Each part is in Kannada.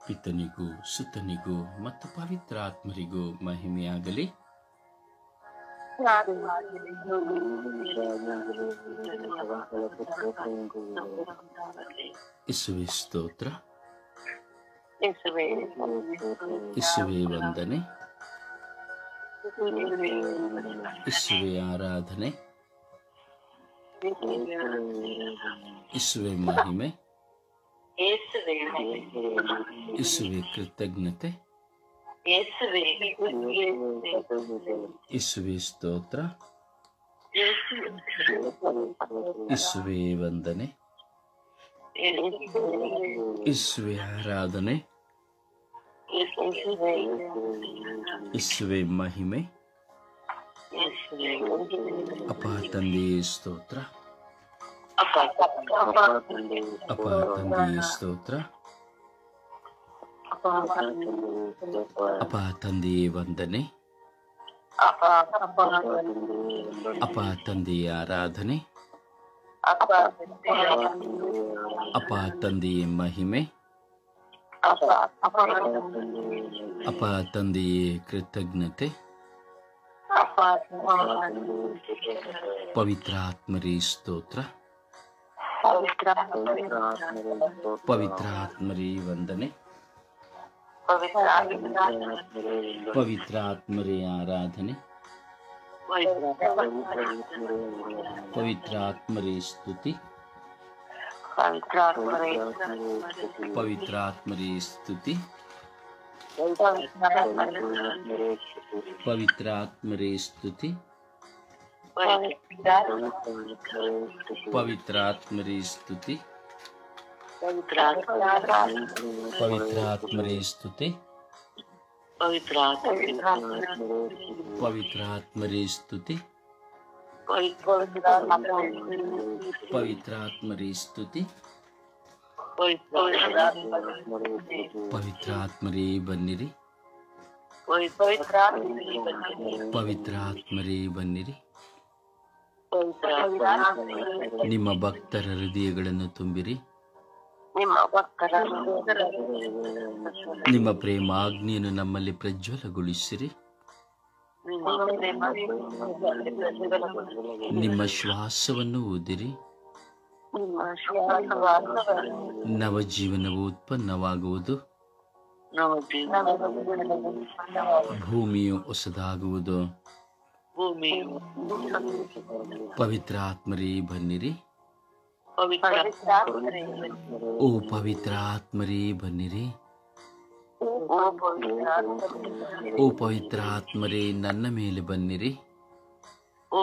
ಪಿತನಿಗೂ ಸುತನಿಗೂ ಮತ್ತು ಪವಿತ್ರಾತ್ಮರಿಗೂ ಮಹಿಮೆಯಾಗಲಿ. ಯೇಸುವೇ ಸ್ತೋತ್ರ, ಯೇಸುವೇ ವಂದನೆ, ಯೇಸುವೇ ಆರಾಧನೆ, ಯೇಸುವೇ ಮಹಿಮೆ, ಯೇಸುವೇ ಕೃತಜ್ಞತೆ, ಯೇಸುವೇ ಸ್ತೋತ್ರ, ಯೇಸುವೇ ವಂದನೆ, ಯೇಸುವೇ ಆರಾಧನೆ, ಯೇಸುವೇ ಮಹಿಮೆ. ಅಪ್ಪ ತಂದೆಯೇ ಸ್ತೋತ್ರ, ಅಪ್ಪ ತಂದೆಯೇ ಸ್ತೋತ್ರ, ಅಪ್ಪ ತಂದೆಯೇ ವಂದನೆ, ಅಪ್ಪ ತಂದೆಯ ಆರಾಧನೆ, ಅಪ್ಪ ತಂದೆಯೇ ಮಹಿಮೆ, ಅಪ್ಪ ತಂದೆಯೇ ಕೃತಜ್ಞತೆ, ಪವಿತ್ರಾತ್ಮರೇ ಸ್ತೋತ್ರ, ಪವಿತ್ರಾತ್ಮರೇ ವಂದನೆ, ಪವಿತ್ರಾತ್ಮರೇ ಆರಾಧನೆ, ಪವಿತ್ರಾತ್ಮರೇ ಸ್ತುತಿ, ಪವಿತ್ರಾತ್ಮರೇ ಸ್ತುತಿ, ಪವಿತ್ರಾತ್ಮರೇ ಸ್ತುತಿ, ಪವಿತ್ರಾತ್ಮರೇ ಸ್ತುತಿ, ಪವಿತ್ರಾತ್ಮರೇ ಸ್ತುತಿ, ಪವಿತ್ರಾತ್ಮರೇ ಸ್ತುತಿ, ಪವಿತ್ರಾತ್ಮರೇ ಸ್ತುತಿ, ಪವಿತ್ರಾತ್ಮರೇ ಬನ್ನಿರಿ, ಪವಿತ್ರಾತ್ಮರೇ ಬನ್ನಿರಿ. ನಿಮ್ಮ ಭಕ್ತರ ಹೃದಯಗಳನ್ನು ತುಂಬಿರಿ, ನಿಮ್ಮ ಪ್ರೇಮಾಗ್ನಿಯನ್ನು ನಮ್ಮಲ್ಲಿ ಪ್ರಜ್ವಲಗೊಳಿಸಿರಿ, ನಿಮ್ಮ ಶ್ವಾಸವನ್ನು ಊದಿರಿ, ನವಜೀವನವು ಉತ್ಪನ್ನವಾಗುವುದು, ಭೂಮಿಯು ಹೊಸದಾಗುವುದು. ಪವಿತ್ರಾತ್ಮರೇ ಬನ್ನಿರಿ, ಓ ಪವಿತ್ರಾತ್ಮರೇ ಬನ್ನಿರಿ, ಓ ಪವಿತ್ರಾತ್ಮರೇ ನನ್ನ ಮೇಲೆ ಬನ್ನಿರಿ, ಓ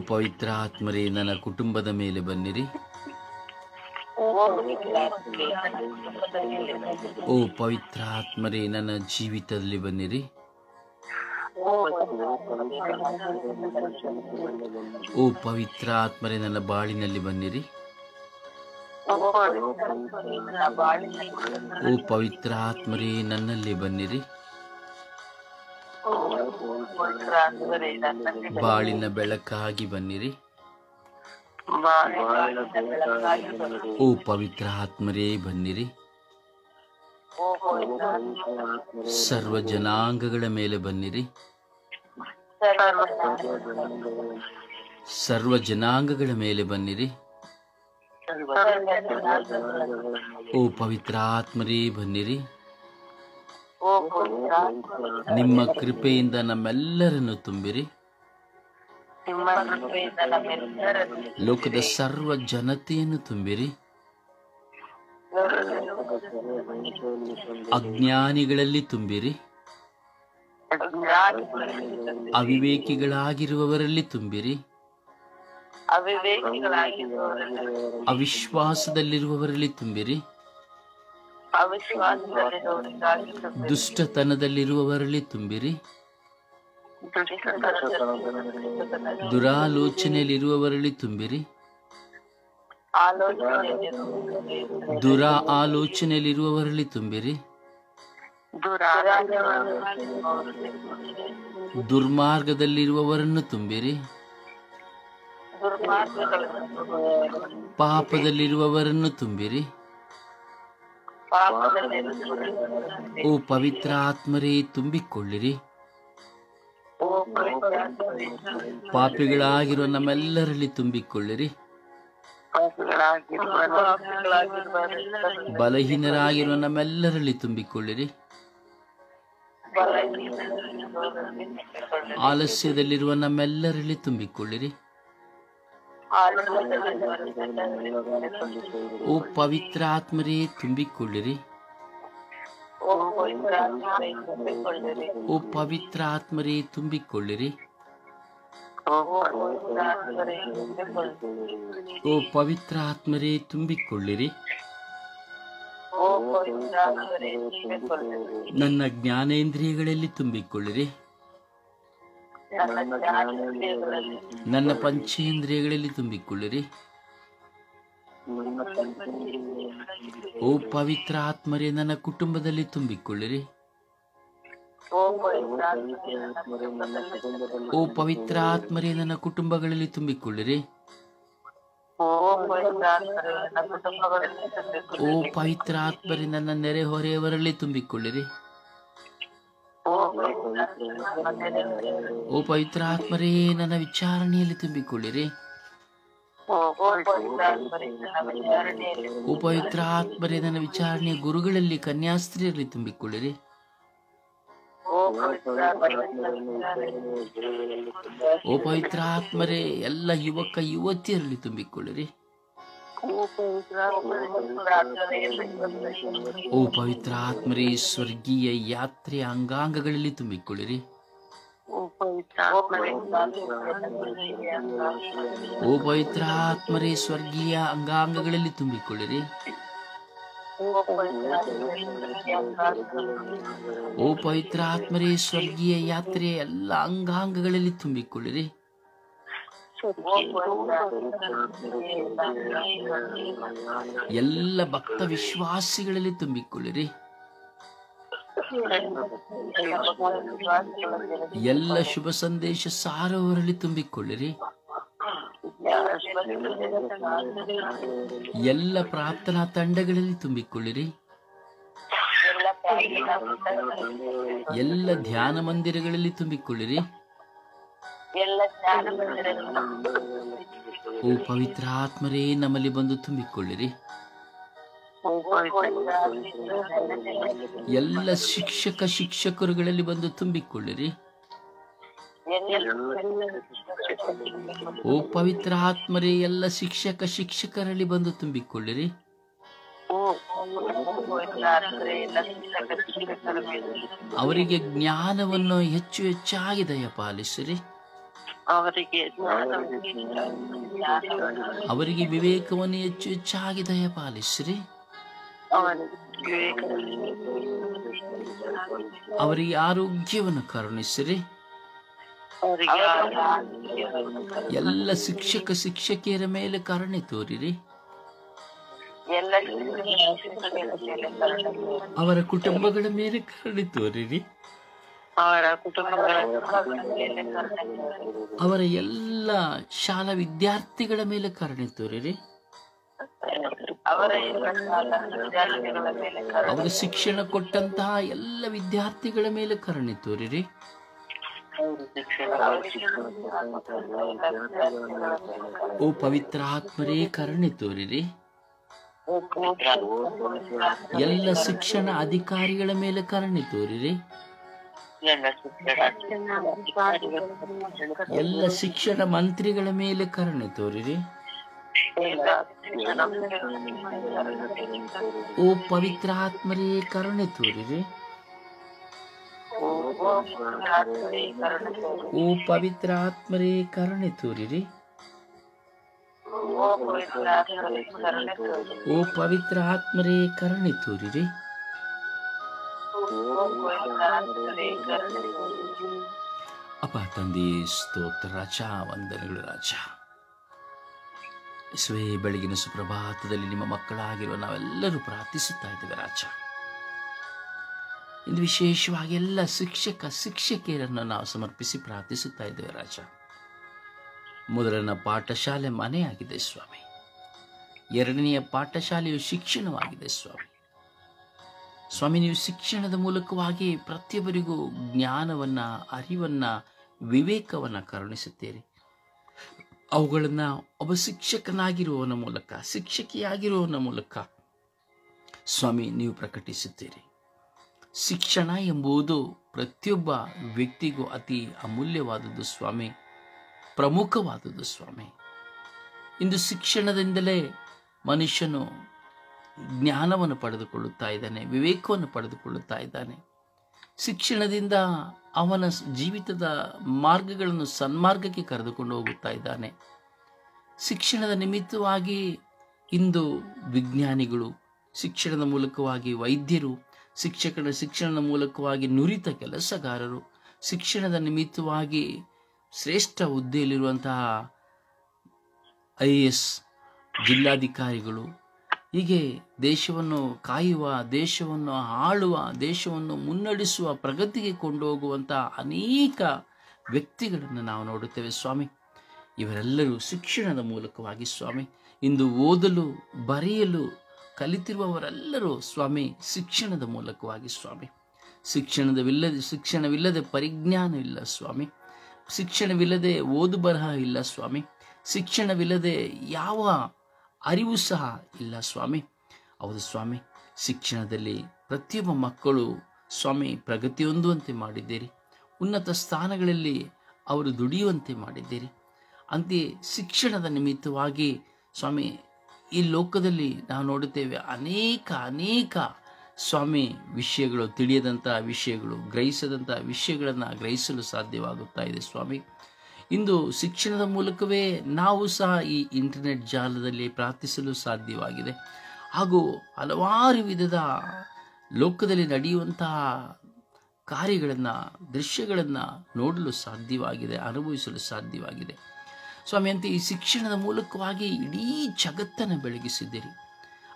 ಪವಿತ್ರಾತ್ಮರೇ ನನ್ನ ಕುಟುಂಬದ ಮೇಲೆ ಬನ್ನಿರಿ, ಓ ಪವಿತ್ರಾತ್ಮರೇ ನನ್ನ ಜೀವಿತದಲ್ಲಿ ಬನ್ನಿರಿ, ಓ ಪವಿತ್ರಾತ್ಮರೇ ನನ್ನ ಬಾಳಿನಲ್ಲಿ ಬನ್ನಿರಿ, ಓ ಪವಿತ್ರಾತ್ಮರೇ ನನ್ನಲ್ಲಿ ಬನ್ನಿರಿ, ಬಾಳಿನ ಬೆಳಕಾಗಿ ಬನ್ನಿರಿ, ಓ ಪವಿತ್ರಾತ್ಮರೇ ಬನ್ನಿರಿ, ಸರ್ವ ಜನಾಂಗಗಳ ಮೇಲೆ ಬನ್ನಿರಿ, ಸರ್ವ ಜನಾಂಗಗಳ ಮೇಲೆ ಬನ್ನಿರಿ, ಓ ಪವಿತ್ರಾತ್ಮರೇ ಬನ್ನಿರಿ, ನಿಮ್ಮ ಕೃಪೆಯಿಂದ ನಮ್ಮೆಲ್ಲರನ್ನು ತುಂಬಿರಿ, ಲೋಕದ ಸರ್ವ ಜನತೆಯನ್ನು ತುಂಬಿರಿ, ಅಜ್ಞಾನಿಗಳಲ್ಲಿ ತುಂಬಿರಿ, ಅವಿವೇಕಿಗಳಾಗಿರುವವರಲ್ಲಿ ತುಂಬಿರಿ, ಅವಿಶ್ವಾಸದಲ್ಲಿರುವವರಲ್ಲಿ ತುಂಬಿರಿ, ದುಷ್ಟತನದಲ್ಲಿರುವವರಲ್ಲಿ ತುಂಬಿರಿ, ದುರಾಲೋಚನೆಯಲ್ಲಿರುವವರಲ್ಲಿ ತುಂಬಿರಿ, ಆಲೋಚನೆಯಲ್ಲಿರುವವರಲ್ಲಿ ತುಂಬಿರಿ, ದುರ್ಮಾರ್ಗದಲ್ಲಿರುವವರನ್ನು ತುಂಬಿರಿ, ಪಾಪದಲ್ಲಿರುವವರನ್ನು ತುಂಬಿರಿ, ಓ ಪವಿತ್ರ ಆತ್ಮರೇ ತುಂಬಿಕೊಳ್ಳಿರಿ. ಪಾಪಿಗಳಾಗಿರುವ ನಮ್ಮೆಲ್ಲರಲ್ಲಿ ತುಂಬಿಕೊಳ್ಳಿರಿ. ಬಲಹೀನರಾಗಿರುವ ನಮ್ಮೆಲ್ಲರಲ್ಲಿ ತುಂಬಿಕೊಳ್ಳಿರಿ. ಆಲಸ್ಯದಲ್ಲಿರುವ ನಮ್ಮೆಲ್ಲರಲ್ಲಿ ತುಂಬಿಕೊಳ್ಳಿರಿ. ಓ ಪವಿತ್ರ ಆತ್ಮರೇ ತುಂಬಿಕೊಳ್ಳಿರಿ. ಓ ಪವಿತ್ರ ಆತ್ಮರೇ ತುಂಬಿಕೊಳ್ಳಿರಿ. ಓ ಪವಿತ್ರ ಆತ್ಮರೇ ತುಂಬಿಕೊಳ್ಳಿರಿ. ನನ್ನ ಜ್ಞಾನೇಂದ್ರಿಯಗಳಲ್ಲಿ ತುಂಬಿಕೊಳ್ಳಿರಿ. ನನ್ನ ಪಂಚೇಂದ್ರಿಯಗಳಲ್ಲಿ ತುಂಬಿಕೊಳ್ಳಿರಿ. ಓ ಪವಿತ್ರ ಆತ್ಮರೇ ನನ್ನ ಕುಟುಂಬದಲ್ಲಿ ತುಂಬಿಕೊಳ್ಳಿರಿ. ಓ ಪವಿತ್ರ ಆತ್ಮರೇ ನನ್ನ ಕುಟುಂಬಗಳಲ್ಲಿ ತುಂಬಿಕೊಳ್ಳಿರಿ. ಓ ಪವಿತ್ರ ಆತ್ಮರೇ ನನ್ನ ನೆರೆಹೊರೆಯವರಲ್ಲಿ ತುಂಬಿಕೊಳ್ಳಿರಿ. ಓ ಪವಿತ್ರ ಆತ್ಮರೇ ನನ್ನ ವಿಚಾರಣೆಯಲ್ಲಿ ತುಂಬಿಕೊಳ್ಳಿರಿ. ಓ ಪವಿತ್ರ ಆತ್ಮರೇ ನನ್ನ ವಿಚಾರಣೆಯ ಗುರುಗಳಲ್ಲಿ ಕನ್ಯಾಸ್ತ್ರೀಯರಲ್ಲಿ ತುಂಬಿಕೊಳ್ಳಿರಿ. ಓ ಪವಿತ್ರ ಆತ್ಮರೇ ಎಲ್ಲ ಯುವಕ ಯುವತಿಯರಲ್ಲಿ ತುಂಬಿಕೊಳ್ಳಿರಿ. ಓ ಪವಿತ್ರ ಆತ್ಮರೇ ಸ್ವರ್ಗೀಯ ಯಾತ್ರೆಯ ಅಂಗಾಂಗಗಳಲ್ಲಿ ತುಂಬಿಕೊಳ್ಳಿರಿ. ಓ ಪವಿತ್ರ ಆತ್ಮರೇ ಸ್ವರ್ಗೀಯ ಅಂಗಾಂಗಗಳಲ್ಲಿ ತುಂಬಿಕೊಳ್ಳಿರಿ. ಓ ಪವಿತ್ರ ಆತ್ಮರೇ ಸ್ವರ್ಗೀಯ ಯಾತ್ರೆಯ ಎಲ್ಲ ಅಂಗಾಂಗಗಳಲ್ಲಿ ತುಂಬಿಕೊಳ್ಳಿರಿ. ಎಲ್ಲ ಭಕ್ತ ವಿಶ್ವಾಸಿಗಳಲ್ಲಿ ತುಂಬಿಕೊಳ್ಳಿರಿ. ಎಲ್ಲ ಶುಭ ಸಂದೇಶ ಸಾರುವವರಲ್ಲಿ ತುಂಬಿಕೊಳ್ಳಿರಿ. ಎಲ್ಲ ಪ್ರಾರ್ಥನಾ ತಂಡಗಳಲ್ಲಿ ತುಂಬಿಕೊಳ್ಳಿರಿ. ಎಲ್ಲ ಧ್ಯಾನ ಮಂದಿರಗಳಲ್ಲಿ ತುಂಬಿಕೊಳ್ಳಿರಿ. ಓ ಪವಿತ್ರ ಆತ್ಮರೇ ನಮ್ಮಲ್ಲಿ ಬಂದು ತುಂಬಿಕೊಳ್ಳಿರಿ. ಎಲ್ಲ ಶಿಕ್ಷಕರುಗಳಲ್ಲಿ ಬಂದು ತುಂಬಿಕೊಳ್ಳಿರಿ. ಓ ಪವಿತ್ರ ಆತ್ಮರೇ ಎಲ್ಲ ಶಿಕ್ಷಕರಲ್ಲಿ ಬಂದು ತುಂಬಿಕೊಳ್ಳಿರಿ. ಅವರಿಗೆ ಜ್ಞಾನವನ್ನು ಹೆಚ್ಚು ಹೆಚ್ಚಾಗಿ ದಯಪಾಲಿಸಿರಿ. ಅವರಿಗೆ ವಿವೇಕವನ್ನು ಹೆಚ್ಚು ಹೆಚ್ಚಾಗಿ ದಯಪಾಲಿಸಿರಿ. ಅವರಿಗೆ ಆರೋಗ್ಯವನ್ನು ಕರುಣಿಸಿರಿ. ಎಲ್ಲ ಶಿಕ್ಷಕಿಯರ ಮೇಲೆ ಕರುಣೆ ತೋರಿರಿ. ಅವರ ಕುಟುಂಬಗಳ ಮೇಲೆ ಕರುಣೆ ತೋರಿರಿ. ಅವರ ಎಲ್ಲ ಶಾಲಾ ವಿದ್ಯಾರ್ಥಿಗಳ ಮೇಲೆ ಕರುಣೆ ತೋರಿರಿ. ಅವರ ಶಿಕ್ಷಣ ಕೊಟ್ಟಂತಹ ಎಲ್ಲ ವಿದ್ಯಾರ್ಥಿಗಳ ಮೇಲೆ ಕರುಣೆ ತೋರಿರಿ. ಓ ಪವಿತ್ರ ಆತ್ಮರೇ ಕರುಣೆ ತೋರಿರಿ. ಎಲ್ಲ ಶಿಕ್ಷಣ ಅಧಿಕಾರಿಗಳ ಮೇಲೆ ಕರುಣೆ ತೋರಿರಿ. ಎಲ್ಲ ಶಿಕ್ಷಣ ಮಂತ್ರಿಗಳ ಮೇಲೆ ಕರುಣೆ ತೋರಿರಿ. ಓ ಪವಿತ್ರ ಆತ್ಮರೇ ಕರುಣೆ ತೋರಿರಿ. ಓ ಪವಿತ್ರ ಆತ್ಮರೇ ಕರುಣೆ ತೋರಿರಿ. ಓ ಪವಿತ್ರ ಆತ್ಮರೇ ಕರುಣೆ ತೋರಿರಿ. ಅಪ್ಪ ತಂದೆ ಸ್ತೋತ್ರ ರಾಜ, ವಂದನೆಗಳು ರಾಜ. ಸ್ವೇ ಬೆಳಗಿನ ಸುಪ್ರಭಾತದಲ್ಲಿ ನಿಮ್ಮ ಮಕ್ಕಳಾಗಿರುವ ನಾವೆಲ್ಲರೂ ಪ್ರಾರ್ಥಿಸುತ್ತಾ ಇದ್ದೇವೆ ರಾಜ. ಇಂದು ವಿಶೇಷವಾಗಿ ಎಲ್ಲ ಶಿಕ್ಷಕಿಯರನ್ನು ನಾವು ಸಮರ್ಪಿಸಿ ಪ್ರಾರ್ಥಿಸುತ್ತಾ ಇದ್ದೇವೆ ರಾಜ. ಮೊದಲನ ಪಾಠಶಾಲೆ ಮನೆಯಾಗಿದೆ ಸ್ವಾಮಿ. ಎರಡನೆಯ ಪಾಠಶಾಲೆಯು ಶಿಕ್ಷಣವಾಗಿದೆ ಸ್ವಾಮಿ. ಸ್ವಾಮಿ, ನೀವು ಶಿಕ್ಷಣದ ಮೂಲಕವಾಗಿ ಪ್ರತಿಯೊಬ್ಬರಿಗೂ ಜ್ಞಾನವನ್ನು, ಅರಿವನ್ನು, ವಿವೇಕವನ್ನು ಕರುಣಿಸುತ್ತೀರಿ. ಅವುಗಳನ್ನು ಒಬ್ಬ ಶಿಕ್ಷಕನಾಗಿರುವವನ ಮೂಲಕ, ಶಿಕ್ಷಕಿಯಾಗಿರುವವನ ಮೂಲಕ ಸ್ವಾಮಿ ನೀವು ಪ್ರಕಟಿಸುತ್ತೀರಿ. ಶಿಕ್ಷಣ ಎಂಬುದು ಪ್ರತಿಯೊಬ್ಬ ವ್ಯಕ್ತಿಗೂ ಅತಿ ಅಮೂಲ್ಯವಾದದ್ದು ಸ್ವಾಮಿ, ಪ್ರಮುಖವಾದದ್ದು ಸ್ವಾಮಿ. ಇಂದು ಶಿಕ್ಷಣದಿಂದಲೇ ಮನುಷ್ಯನು ಜ್ಞಾನವನ್ನು ಪಡೆದುಕೊಳ್ಳುತ್ತಾ ಇದ್ದಾನೆ, ವಿವೇಕವನ್ನು ಪಡೆದುಕೊಳ್ಳುತ್ತಾ ಇದ್ದಾನೆ. ಶಿಕ್ಷಣದಿಂದ ಅವನ ಜೀವಿತದ ಮಾರ್ಗಗಳನ್ನು ಸನ್ಮಾರ್ಗಕ್ಕೆ ಕರೆದುಕೊಂಡು ಹೋಗುತ್ತಾ ಇದ್ದಾನೆ. ಶಿಕ್ಷಣದ ನಿಮಿತ್ತವಾಗಿ ಇಂದು ವಿಜ್ಞಾನಿಗಳು, ಶಿಕ್ಷಣದ ಮೂಲಕವಾಗಿ ವೈದ್ಯರು, ಶಿಕ್ಷಣದ ಮೂಲಕವಾಗಿ ನುರಿತ ಕೆಲಸಗಾರರು, ಶಿಕ್ಷಣದ ನಿಮಿತ್ತವಾಗಿ ಶ್ರೇಷ್ಠ ಹುದ್ದೆಯಲ್ಲಿರುವಂತಹ IAS ಜಿಲ್ಲಾಧಿಕಾರಿಗಳು, ಹೀಗೆ ದೇಶವನ್ನು ಕಾಯುವ, ದೇಶವನ್ನು ಆಳುವ, ದೇಶವನ್ನು ಮುನ್ನಡೆಸುವ, ಪ್ರಗತಿಗೆ ಕೊಂಡೋಗುವಂಥ ಅನೇಕ ವ್ಯಕ್ತಿಗಳನ್ನು ನಾವು ನೋಡುತ್ತೇವೆ ಸ್ವಾಮಿ. ಇವರೆಲ್ಲರೂ ಶಿಕ್ಷಣದ ಮೂಲಕವಾಗಿ ಸ್ವಾಮಿ, ಇಂದು ಓದಲು ಬರೆಯಲು ಕಲಿತಿರುವವರೆಲ್ಲರೂ ಸ್ವಾಮಿ ಶಿಕ್ಷಣದ ಮೂಲಕವಾಗಿ ಸ್ವಾಮಿ. ಶಿಕ್ಷಣವಿಲ್ಲದೆ ಪರಿಜ್ಞಾನವಿಲ್ಲ ಸ್ವಾಮಿ, ಶಿಕ್ಷಣವಿಲ್ಲದೆ ಓದು ಬರಹ ಇಲ್ಲ ಸ್ವಾಮಿ, ಶಿಕ್ಷಣವಿಲ್ಲದೆ ಯಾವ ಅರಿವು ಸಹ ಇಲ್ಲ ಸ್ವಾಮಿ. ಹೌದು ಸ್ವಾಮಿ, ಶಿಕ್ಷಣದಲ್ಲಿ ಪ್ರತಿಯೊಬ್ಬ ಮಕ್ಕಳು ಸ್ವಾಮಿ ಪ್ರಗತಿ ಹೊಂದುವಂತೆ ಮಾಡಿದ್ದೀರಿ, ಉನ್ನತ ಸ್ಥಾನಗಳಲ್ಲಿ ಅವರು ದುಡಿಯುವಂತೆ ಮಾಡಿದ್ದೀರಿ. ಅಂತೆಯೇ ಶಿಕ್ಷಣದ ನಿಮಿತ್ತವಾಗಿ ಸ್ವಾಮಿ ಈ ಲೋಕದಲ್ಲಿ ನಾವು ನೋಡುತ್ತೇವೆ ಅನೇಕ ಸ್ವಾಮಿ ವಿಷಯಗಳು, ತಿಳಿಯದಂಥ ವಿಷಯಗಳು, ಗ್ರಹಿಸದಂಥ ವಿಷಯಗಳನ್ನು ಗ್ರಹಿಸಲು ಸಾಧ್ಯವಾಗುತ್ತಾ ಇದೆ ಸ್ವಾಮಿ. ಇಂದು ಶಿಕ್ಷಣದ ಮೂಲಕವೇ ನಾವು ಸಹ ಈ ಇಂಟರ್ನೆಟ್ ಜಾಲದಲ್ಲಿ ಪ್ರಾರ್ಥಿಸಲು ಸಾಧ್ಯವಾಗಿದೆ. ಹಾಗೂ ಹಲವಾರು ವಿಧದ ಲೋಕದಲ್ಲಿ ನಡೆಯುವಂತಹ ಕಾರ್ಯಗಳನ್ನು, ದೃಶ್ಯಗಳನ್ನು ನೋಡಲು ಸಾಧ್ಯವಾಗಿದೆ, ಅನುಭವಿಸಲು ಸಾಧ್ಯವಾಗಿದೆ ಸ್ವಾಮಿ. ಅಂತ ಈ ಶಿಕ್ಷಣದ ಮೂಲಕವಾಗಿ ಇಡೀ ಜಗತ್ತನ್ನು ಬೆಳಗಿಸಿದ್ದೀರಿ.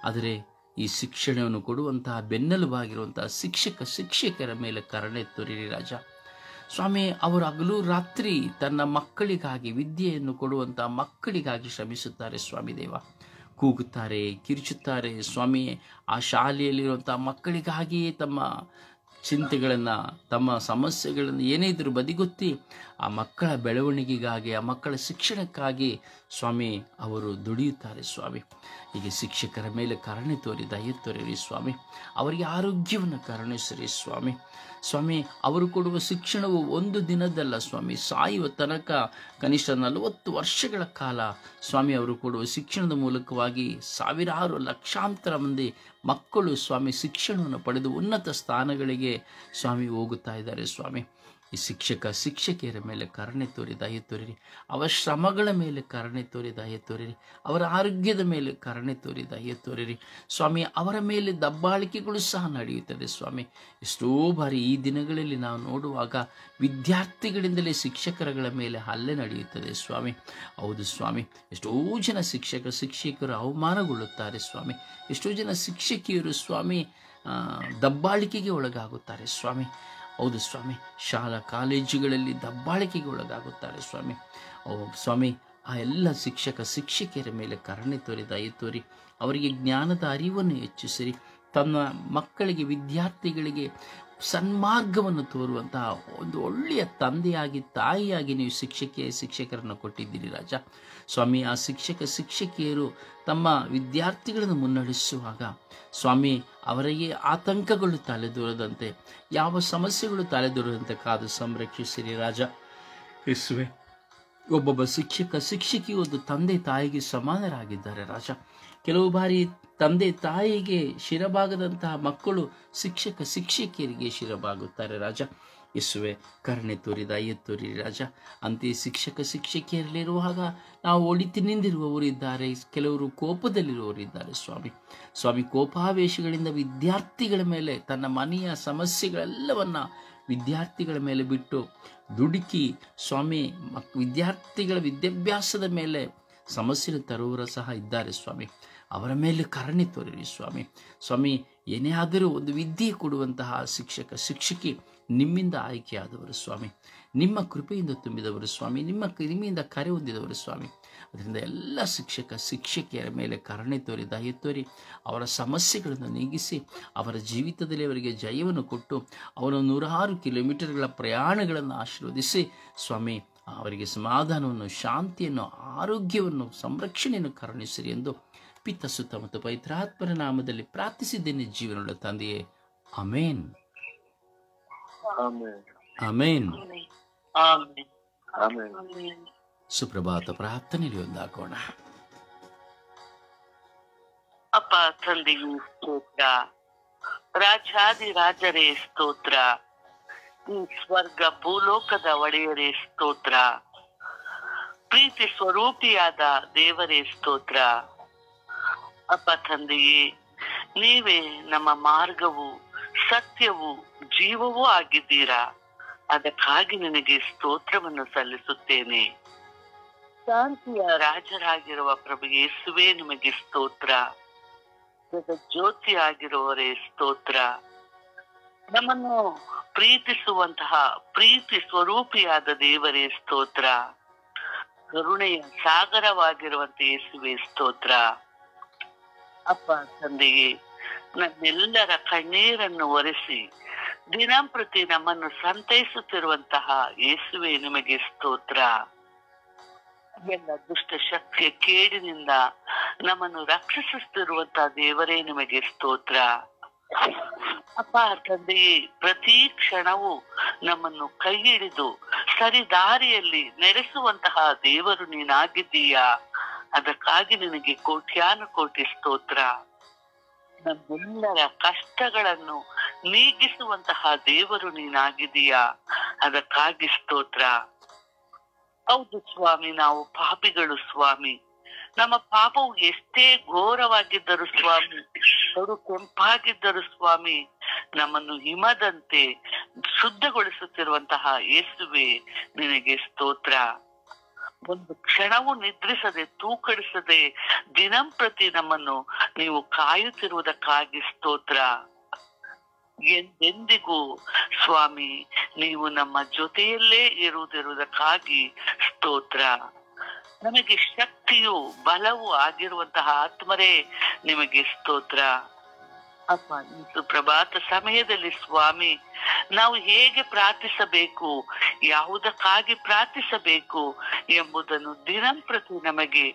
ಆದರೆ ಈ ಶಿಕ್ಷಣವನ್ನು ಕೊಡುವಂತಹ ಬೆನ್ನೆಲುಬಾಗಿರುವಂತಹ ಶಿಕ್ಷಕರ ಮೇಲೆ ಕರುಣೆ ತೋರಿರಿ ರಾಜ ಸ್ವಾಮಿ. ಅವರು ಹಗಲು ರಾತ್ರಿ ತನ್ನ ಮಕ್ಕಳಿಗಾಗಿ, ವಿದ್ಯೆಯನ್ನು ಕೊಡುವಂತಹ ಮಕ್ಕಳಿಗಾಗಿ ಶ್ರಮಿಸುತ್ತಾರೆ ಸ್ವಾಮಿ ದೇವ. ಕೂಗುತ್ತಾರೆ, ಕಿರುಚುತ್ತಾರೆ ಸ್ವಾಮಿ. ಆ ಶಾಲೆಯಲ್ಲಿರುವಂಥ ಮಕ್ಕಳಿಗಾಗಿಯೇ ತಮ್ಮ ಚಿಂತೆಗಳನ್ನು, ತಮ್ಮ ಸಮಸ್ಯೆಗಳನ್ನು ಏನೇ ಇದ್ದರೂ ಬದಿಗೊತ್ತಿ ಆ ಮಕ್ಕಳ ಬೆಳವಣಿಗೆಗಾಗಿ, ಆ ಮಕ್ಕಳ ಶಿಕ್ಷಣಕ್ಕಾಗಿ ಸ್ವಾಮಿ ಅವರು ದುಡಿಯುತ್ತಾರೆ ಸ್ವಾಮಿ. ಹೀಗೆ ಶಿಕ್ಷಕರ ಮೇಲೆ ಕರುಣೆ ತೋರಿ, ದಯೆ ತೋರಿರಿ ಸ್ವಾಮಿ. ಅವರಿಗೆ ಆರೋಗ್ಯವನ್ನು ಕರುಣಿಸಿರಿ ಸ್ವಾಮಿ. ಸ್ವಾಮಿ, ಅವರು ಕೊಡುವ ಶಿಕ್ಷಣವು ಒಂದು ದಿನದಲ್ಲ ಸ್ವಾಮಿ, ಸಾಯುವ ತನಕ ಕನಿಷ್ಠ 40 ವರ್ಷಗಳ ಕಾಲ ಸ್ವಾಮಿ ಅವರು ಕೊಡುವ ಶಿಕ್ಷಣದ ಮೂಲಕವಾಗಿ ಸಾವಿರಾರು ಲಕ್ಷಾಂತರ ಮಂದಿ ಮಕ್ಕಳು ಸ್ವಾಮಿ ಶಿಕ್ಷಣವನ್ನು ಪಡೆದು ಉನ್ನತ ಸ್ಥಾನಗಳಿಗೆ ಸ್ವಾಮಿ ಹೋಗುತ್ತಾ ಇದ್ದಾರೆ ಸ್ವಾಮಿ. ಈ ಶಿಕ್ಷಕಿಯರ ಮೇಲೆ ಕರುಣೆ ತೋರಿ, ದಯೆ ತೋರಿರಿ. ಅವರ ಶ್ರಮಗಳ ಮೇಲೆ ಕರುಣೆ ತೋರಿ, ದಯೆ ತೋರಿರಿ. ಅವರ ಆರೋಗ್ಯದ ಮೇಲೆ ಕರುಣೆ ತೋರಿ, ದಯೆ ತೋರಿರಿ ಸ್ವಾಮಿ. ಅವರ ಮೇಲೆ ದಬ್ಬಾಳಿಕೆಗಳು ಸಹ ನಡೆಯುತ್ತದೆ ಸ್ವಾಮಿ. ಎಷ್ಟೋ ಬಾರಿ ಈ ದಿನಗಳಲ್ಲಿ ನಾವು ನೋಡುವಾಗ ವಿದ್ಯಾರ್ಥಿಗಳಿಂದಲೇ ಶಿಕ್ಷಕರುಗಳ ಮೇಲೆ ಹಲ್ಲೆ ನಡೆಯುತ್ತದೆ ಸ್ವಾಮಿ. ಹೌದು ಸ್ವಾಮಿ, ಎಷ್ಟೋ ಜನ ಶಿಕ್ಷಕರು ಅವಮಾನಗೊಳ್ಳುತ್ತಾರೆ ಸ್ವಾಮಿ. ಎಷ್ಟೋ ಜನ ಶಿಕ್ಷಕಿಯರು ಸ್ವಾಮಿ ದಬ್ಬಾಳಿಕೆಗೆ ಒಳಗಾಗುತ್ತಾರೆ ಸ್ವಾಮಿ. ಹೌದು ಸ್ವಾಮಿ, ಶಾಲಾ ಕಾಲೇಜುಗಳಲ್ಲಿ ದಬ್ಬಾಳಿಕೆಗೆ ಒಳಗಾಗುತ್ತಾರೆ ಸ್ವಾಮಿ. ಸ್ವಾಮಿ, ಆ ಎಲ್ಲ ಶಿಕ್ಷಕಿಯರ ಮೇಲೆ ಕರುಣೆ ತೋರಿ, ದಯೆ ತೋರಿ. ಅವರಿಗೆ ಜ್ಞಾನದ ಅರಿವನ್ನು ಹೆಚ್ಚಿಸಿರಿ. ತನ್ನ ಮಕ್ಕಳಿಗೆ, ವಿದ್ಯಾರ್ಥಿಗಳಿಗೆ ಸನ್ಮಾರ್ಗವನ್ನು ತೋರುವಂತಹ ಒಂದು ಒಳ್ಳೆಯ ತಂದೆಯಾಗಿ, ತಾಯಿಯಾಗಿ ನೀವು ಶಿಕ್ಷಕರನ್ನು ಕೊಟ್ಟಿದ್ದೀರಿ ರಾಜ ಸ್ವಾಮಿ. ಆ ಶಿಕ್ಷಕಿಯರು ತಮ್ಮ ವಿದ್ಯಾರ್ಥಿಗಳನ್ನು ಮುನ್ನಡೆಸುವಾಗ ಸ್ವಾಮಿ ಅವರಿಗೆ ಆತಂಕಗಳು ತಲೆದೂರದಂತೆ, ಯಾವ ಸಮಸ್ಯೆಗಳು ತಲೆದೂರದಂತೆ ಕಾದು ಸಂರಕ್ಷಿಸಿರಿ ರಾಜ ಯೇಸುವೆ. ಒಬ್ಬೊಬ್ಬ ಶಿಕ್ಷಕಿ ಒಂದು ತಂದೆ ತಾಯಿಗೆ ಸಮಾನರಾಗಿದ್ದಾರೆ ರಾಜ. ಕೆಲವು ಬಾರಿ ತಂದೆ ತಾಯಿಗೆ ಶಿರಬಾಗದಂತಹ ಮಕ್ಕಳು ಶಿಕ್ಷಕಿಯರಿಗೆ ಶಿರಬಾಗುತ್ತಾರೆ ರಾಜ ಯೇಸುವೆ. ಕರುಣೆ ತೋರಿ, ದಯೆ ತೋರಿ ರಾಜ. ಅಂತೆಯೇ ಶಿಕ್ಷಕಿಯರಲ್ಲಿರುವಾಗ ನಾವು ಒಳಿತಿನಿಂದಿರುವವರು ಇದ್ದಾರೆ, ಕೆಲವರು ಕೋಪದಲ್ಲಿರುವವರು ಇದ್ದಾರೆ ಸ್ವಾಮಿ. ಕೋಪಾವೇಶಗಳಿಂದ ವಿದ್ಯಾರ್ಥಿಗಳ ಮೇಲೆ ತನ್ನ ಮನೆಯ ಸಮಸ್ಯೆಗಳೆಲ್ಲವನ್ನ ವಿದ್ಯಾರ್ಥಿಗಳ ಮೇಲೆ ಬಿಟ್ಟು ದುಡುಕಿ ಸ್ವಾಮಿ ವಿದ್ಯಾರ್ಥಿಗಳ ವಿದ್ಯಾಭ್ಯಾಸದ ಮೇಲೆ ಸಮಸ್ಯೆ ತರುವವರು ಸಹ ಇದ್ದಾರೆ ಸ್ವಾಮಿ. ಅವರ ಮೇಲೆ ಕರುಣೆ ತೋರಿರಿ ಸ್ವಾಮಿ. ಸ್ವಾಮಿ, ಏನೇ ಆದರೂ ಒಂದು ವಿದ್ಯೆ ಕೊಡುವಂತಹ ಶಿಕ್ಷಕಿ ನಿಮ್ಮಿಂದ ಆಯ್ಕೆಯಾದವರು ಸ್ವಾಮಿ, ನಿಮ್ಮ ಕೃಪೆಯಿಂದ ತುಂಬಿದವರು ಸ್ವಾಮಿ, ನಿಮ್ಮಿಂದ ಕರೆ ಹೊಂದಿದವರು ಸ್ವಾಮಿ. ಅದರಿಂದ ಎಲ್ಲ ಶಿಕ್ಷಕಿಯರ ಮೇಲೆ ಕರುಣೆ ತೋರಿ, ದಯೆ ತೋರಿ, ಅವರ ಸಮಸ್ಯೆಗಳನ್ನು ನೀಗಿಸಿ, ಅವರ ಜೀವಿತದಲ್ಲಿ ಅವರಿಗೆ ಜಯವನ್ನು ಕೊಟ್ಟು, ಅವರ 106 ಕಿಲೋಮೀಟರ್ಗಳ ಪ್ರಯಾಣಗಳನ್ನು ಆಶೀರ್ವದಿಸಿ ಸ್ವಾಮಿ, ಅವರಿಗೆ ಸಮಾಧಾನವನ್ನು, ಶಾಂತಿಯನ್ನು, ಆರೋಗ್ಯವನ್ನು, ಸಂರಕ್ಷಣೆಯನ್ನು ಕರುಣಿಸಿರಿ ಎಂದು ಪಿತ, ಸುತ್ತ ಮತ್ತು ಪವಿತ್ರಾತ್ಮನ ನಾಮದಲ್ಲಿ ಪ್ರಾರ್ಥಿಸಿದ್ದೇನೆ ಜೀವನವುಳ್ಳ ತಂದೆಯೇ. ಆಮೇನ್, ಆಮೇನ್. ಸುಪ್ರಭಾತ ಪ್ರಾರ್ಥನೆಯಲ್ಲಿ ಒಂದಾಗೋಣ. ಅಪ್ಪ ತಂದೆಗೆ ಸ್ತೋತ್ರ, ರಾಜಾದಿರಾಜರೇ ಸ್ತೋತ್ರ, ಈ ಸ್ವರ್ಗ ಭೂಲೋಕದ ಒಡೆಯರೇ ಸ್ತೋತ್ರ, ಪ್ರೀತಿ ಸ್ವರೂಪಿಯಾದ ದೇವರೇ ಸ್ತೋತ್ರ. ಅಪ್ಪ ತಂದೆಯೇ, ನೀವೇ ನಮ್ಮ ಮಾರ್ಗವು, ಸತ್ಯವೂ ಜೀವವೂ ಆಗಿದ್ದೀರಾ. ಅದಕ್ಕಾಗಿ ನಿನಗೆ ಸ್ತೋತ್ರವನ್ನು ಸಲ್ಲಿಸುತ್ತೇನೆ. ಶಾಂತಿಯ ರಾಜರಾಗಿರುವ ಪ್ರಭು ಯೇಸುವೇ ನಿಮಗೆ ಸ್ತೋತ್ರ. ಜ್ಯೋತಿ ಆಗಿರುವವರೇ ಸ್ತೋತ್ರ. ನಮ್ಮನ್ನು ಪ್ರೀತಿಸುವಂತಹ ಪ್ರೀತಿ ಸ್ವರೂಪಿಯಾದ ದೇವರೇ ಸ್ತೋತ್ರ. ಕರುಣೆಯ ಸಾಗರವಾಗಿರುವಂತೆ ಯೇಸುವೇ ಸ್ತೋತ್ರ. ಅಪ್ಪ ತಂದೆಯೇ, ನಮ್ಮೆಲ್ಲರ ಕಣ್ಣೀರನ್ನು ಒರೆಸಿ ದಿನಂಪ್ರತಿ ನಮ್ಮನ್ನು ಸಂತೈಸುತ್ತಿರುವಂತಹ ಯೇಸುವೇ ನಿಮಗೆ ಸ್ತೋತ್ರ. ಎಲ್ಲ ದುಷ್ಟ ಶಕ್ತಿಯ ಕೇಡಿನಿಂದ ನಮ್ಮನ್ನು ರಕ್ಷಿಸುತ್ತಿರುವಂತಹ ದೇವರೇ ನಿಮಗೆ ಸ್ತೋತ್ರ. ಅಪ್ಪ ತಂದೆಯೇ, ಪ್ರತಿ ಕ್ಷಣವೂ ನಮ್ಮನ್ನು ಕೈ ಹಿಡಿದು ಸರಿದಾರಿಯಲ್ಲಿ ನಡೆಸುವಂತಹ ದೇವರು ನೀನಾಗಿದ್ದೀಯಾ. ಅದಕ್ಕಾಗಿ ನಿನಗೆ ಕೋಟ್ಯಾನುಕೋಟಿ ಸ್ತೋತ್ರ. ನಮ್ಮೆಲ್ಲರ ಕಷ್ಟಗಳನ್ನು ನೀಗಿಸುವಂತಹ ದೇವರು ನೀನಾಗಿದ್ದೀಯಾ. ಅದಕ್ಕಾಗಿ ಸ್ತೋತ್ರ. ಹೌದು ಸ್ವಾಮಿ, ನಾವು ಪಾಪಿಗಳು ಸ್ವಾಮಿ. ನಮ್ಮ ಪಾಪವು ಎಷ್ಟೇ ಘೋರವಾಗಿದ್ದರು ಸ್ವಾಮಿ, ಕಡು ಕೆಂಪಾಗಿದ್ದರು ಸ್ವಾಮಿ, ನಮ್ಮನ್ನು ಹಿಮದಂತೆ ಶುದ್ಧಗೊಳಿಸುತ್ತಿರುವಂತಹ ಯೇಸುವೆ ನಿನಗೆ ಸ್ತೋತ್ರ. ಒಂದು ಕ್ಷಣವೂ ನಿದ್ರಿಸದೆ, ತೂಕಡಿಸದೆ ದಿನಂಪ್ರತಿ ನಮ್ಮನ್ನು ನೀವು ಕಾಯುತ್ತಿರುವುದಕ್ಕಾಗಿ ಸ್ತೋತ್ರ. ಎಂದೆಂದಿಗೂ ಸ್ವಾಮಿ ನೀವು ನಮ್ಮ ಜೊತೆಯಲ್ಲೇ ಇರುವುದಿರುವುದಕ್ಕಾಗಿ ಸ್ತೋತ್ರ. ನಮಗೆ ಶಕ್ತಿಯು ಬಲವೂ ಆಗಿರುವಂತಹ ಆತ್ಮರೇ ನಿಮಗೆ ಸ್ತೋತ್ರ. ಅಪ್ಪ, ಈ ಸುಪ್ರಭಾತ ಸಮಯದಲ್ಲಿ ಸ್ವಾಮಿ ನಾವು ಹೇಗೆ ಪ್ರಾರ್ಥಿಸಬೇಕು, ಯಾವುದಕ್ಕಾಗಿ ಪ್ರಾರ್ಥಿಸಬೇಕು ಎಂಬುದನ್ನು ದಿನಂಪ್ರತಿ ನಮಗೆ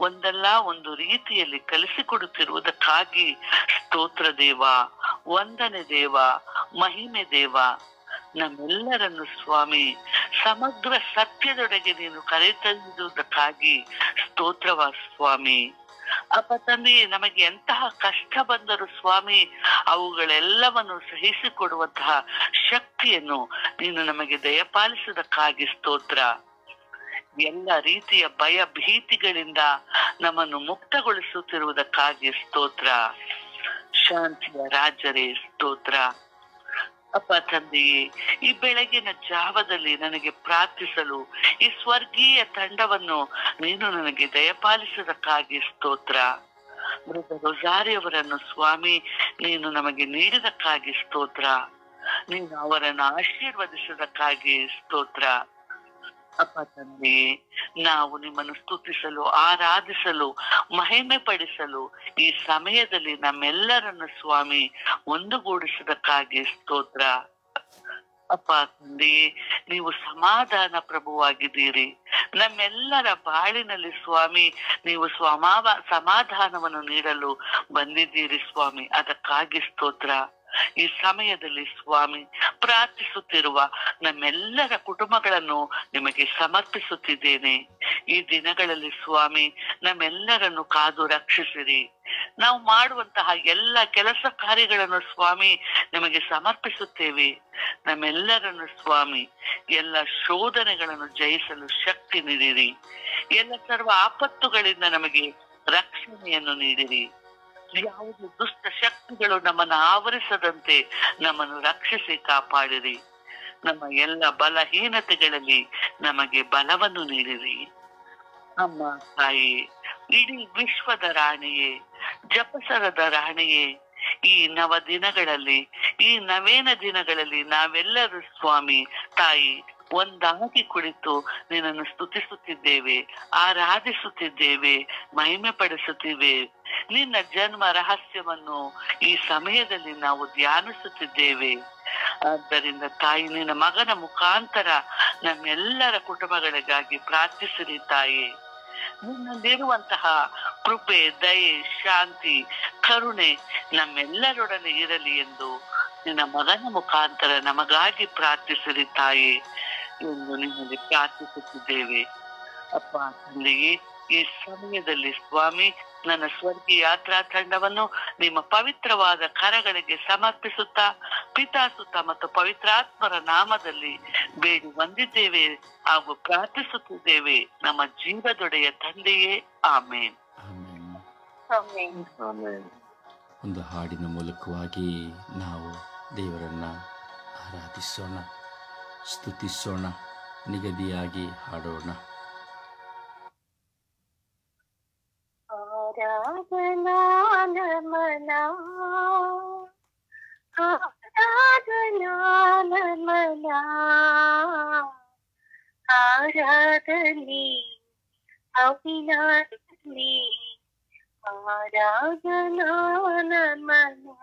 ಒಂದಲ್ಲ ಒಂದು ರೀತಿಯಲ್ಲಿ ಕಲಿಸಿಕೊಡುತ್ತಿರುವುದಕ್ಕಾಗಿ ಸ್ತೋತ್ರ ದೇವ, ವಂದನೆ ದೇವ, ಮಹಿಮೆ ದೇವ. ನಮ್ಮೆಲ್ಲರನ್ನು ಸ್ವಾಮಿ ಸಮಗ್ರ ಸತ್ಯದೊಳಗೆ ನೀನು ಕರೆತಂದುದಕ್ಕಾಗಿ ಸ್ತೋತ್ರವ ಸ್ವಾಮಿ. ಅಪ್ಪ ತಂದೆಯೇ, ನಮಗೆ ಎಂತಹ ಕಷ್ಟ ಬಂದರೂ ಸ್ವಾಮಿ ಅವುಗಳೆಲ್ಲವನ್ನು ಸಹಿಸಿಕೊಡುವಂತಹ ಶಕ್ತಿಯನ್ನು ನೀನು ನಮಗೆ ದಯಪಾಲಿಸುವುದಕ್ಕಾಗಿ ಸ್ತೋತ್ರ. ಎಲ್ಲ ರೀತಿಯ ಭಯ ಭೀತಿಗಳಿಂದ ನಮ್ಮನ್ನು ಮುಕ್ತಗೊಳಿಸುತ್ತಿರುವುದಕ್ಕಾಗಿ ಸ್ತೋತ್ರ. ಶಾಂತಿಯ ರಾಜರೇ ಸ್ತೋತ್ರ. ಅಪ್ಪ ತಂದೆಯೇ, ಈ ಬೆಳಗಿನ ಜಾವದಲ್ಲಿ ನನಗೆ ಪ್ರಾರ್ಥಿಸಲು ಈ ಸ್ವರ್ಗೀಯ ತಂಡವನ್ನು ನೀನು ನನಗೆ ದಯಪಾಲಿಸುವುದಕ್ಕಾಗಿ ಸ್ತೋತ್ರ. ಬ್ರದರ್ ರೊಜಾರಿಯವರನ್ನು ಸ್ವಾಮಿ ನೀನು ನಮಗೆ ನೀಡಿದಕ್ಕಾಗಿ ಸ್ತೋತ್ರ. ನೀನು ಅವರನ್ನು ಆಶೀರ್ವದಿಸುವುದಕ್ಕಾಗಿ ಸ್ತೋತ್ರ. ಅಪ್ಪ ತಂದೆಯೇ, ನಾವು ನಿಮ್ಮನ್ನು ಸ್ತುತಿಸಲು, ಆರಾಧಿಸಲು, ಮಹಿಮೆ ಪಡಿಸಲು ಈ ಸಮಯದಲ್ಲಿ ನಮ್ಮೆಲ್ಲರನ್ನು ಸ್ವಾಮಿ ಒಂದುಗೂಡಿಸುವುದಕ್ಕಾಗಿ ಸ್ತೋತ್ರ. ಅಪ್ಪ ತಂದೆಯೇ, ನೀವು ಸಮಾಧಾನ ಪ್ರಭುವಾಗಿದ್ದೀರಿ. ನಮ್ಮೆಲ್ಲರ ಬಾಳಿನಲ್ಲಿ ಸ್ವಾಮಿ ನೀವು ಸಮಾಧಾನವನ್ನು ನೀಡಲು ಬಂದಿದ್ದೀರಿ ಸ್ವಾಮಿ. ಅದಕ್ಕಾಗಿ ಸ್ತೋತ್ರ. ಈ ಸಮಯದಲ್ಲಿ ಸ್ವಾಮಿ ಪ್ರಾರ್ಥಿಸುತ್ತಿರುವ ನಮ್ಮೆಲ್ಲರ ಕುಟುಂಬಗಳನ್ನು ನಿಮಗೆ ಸಮರ್ಪಿಸುತ್ತಿದ್ದೇನೆ. ಈ ದಿನಗಳಲ್ಲಿ ಸ್ವಾಮಿ ನಮ್ಮೆಲ್ಲರನ್ನು ಕಾದು ರಕ್ಷಿಸಿರಿ. ನಾವು ಮಾಡುವಂತಹ ಎಲ್ಲ ಕೆಲಸ ಕಾರ್ಯಗಳನ್ನು ಸ್ವಾಮಿ ನಿಮಗೆ ಸಮರ್ಪಿಸುತ್ತೇವೆ. ನಮ್ಮೆಲ್ಲರನ್ನು ಸ್ವಾಮಿ ಎಲ್ಲ ಶೋಧನೆಗಳನ್ನು ಜಯಿಸಲು ಶಕ್ತಿ ನೀಡಿರಿ. ಎಲ್ಲ ಸರ್ವ ಆಪತ್ತುಗಳಿಂದ ನಮಗೆ ರಕ್ಷಣೆಯನ್ನು ನೀಡಿರಿ. ಯಾವುದೇ ದುಷ್ಟ ಶಕ್ತಿಗಳು ನಮ್ಮನ್ನು ಆವರಿಸದಂತೆ ನಮ್ಮನ್ನು ರಕ್ಷಿಸಿ ಕಾಪಾಡಿರಿ. ನಮ್ಮ ಎಲ್ಲ ಬಲಹೀನತೆಗಳಲ್ಲಿ ನಮಗೆ ಬಲವನ್ನು ನೀಡಿರಿ. ಅಮ್ಮ ತಾಯಿ, ಇಡೀ ವಿಶ್ವದ ರಾಣಿಯೇ, ಜಪಸರದ ರಾಣಿಯೇ, ಈ ನವ ದಿನಗಳಲ್ಲಿ, ಈ ನವೇನ ದಿನಗಳಲ್ಲಿ ನಾವೆಲ್ಲರೂ ಸ್ವಾಮಿ ತಾಯಿ ಒಂದಾಗಿ ಕುಳಿತು ನಿನ್ನನ್ನು ಸ್ತುತಿಸುತ್ತಿದ್ದೇವೆ, ಆರಾಧಿಸುತ್ತಿದ್ದೇವೆ, ಮಹಿಮೆ ಪಡಿಸುತ್ತಿವೆ. ನಿನ್ನ ಜನ್ಮ ರಹಸ್ಯವನ್ನು ಈ ಸಮಯದಲ್ಲಿ ನಾವು ಧ್ಯಾನಿಸುತ್ತಿದ್ದೇವೆ. ಆದ್ದರಿಂದ ತಾಯಿ, ನಿನ್ನ ಮಗನ ಮುಖಾಂತರ ನಮ್ಮೆಲ್ಲರ ಕುಟುಂಬಗಳಿಗಾಗಿ ಪ್ರಾರ್ಥಿಸಿರಿ ತಾಯಿ. ನಿನ್ನಲ್ಲಿರುವಂತಹ ಕೃಪೆ, ದಯೆ, ಶಾಂತಿ, ಕರುಣೆ ನಮ್ಮೆಲ್ಲರೊಡನೆ ಇರಲಿ ಎಂದು ನಿನ್ನ ಮಗನ ಮುಖಾಂತರ ನಮಗಾಗಿ ಪ್ರಾರ್ಥಿಸಿರಿ ತಾಯಿ ಎಂದು ನಿನ್ನಲ್ಲಿ ಪ್ರಾರ್ಥಿಸುತ್ತಿದ್ದೇವೆ. ಅಪ್ಪ ತಂದೆಯೇ, ಈ ಸಮಯದಲ್ಲಿ ಸ್ವಾಮಿ ನನ್ನ ಸ್ವರ್ಗೀಯ ಯಾತ್ರಾ ತಂಡವನ್ನು ನಿಮ್ಮ ಪವಿತ್ರವಾದ ಕರಗಳಿಗೆ ಸಮರ್ಪಿಸುತ್ತಾ ಪಿತಾಸುತ್ತ ಮತ್ತು ಪವಿತ್ರಾತ್ಮರ ನಾಮದಲ್ಲಿ ಬೇಡಿ ಬಂದಿದ್ದೇವೆ ಹಾಗೂ ಪ್ರಾರ್ಥಿಸುತ್ತಿದ್ದೇವೆ ನಮ್ಮ ಜೀವದೊಡೆಯ ತಂದೆಯೇ. ಆಮೇನ್. ಒಂದು ಹಾಡಿನ ಮೂಲಕವಾಗಿ ನಾವು ದೇವರನ್ನ ಆರಾಧಿಸೋಣ, ಸ್ತುತಿಸೋಣ, ನಿಗದಿಯಾಗಿ ಹಾಡೋಣ. ಆರಾಧನಾ ನಮನಾ, ಆರಾಧನಾ ನಮನಾ, ಆರಾಧನೆ ಅವಿನಾಶಿ, ಆರಾಧನಾ ನಮನಾ,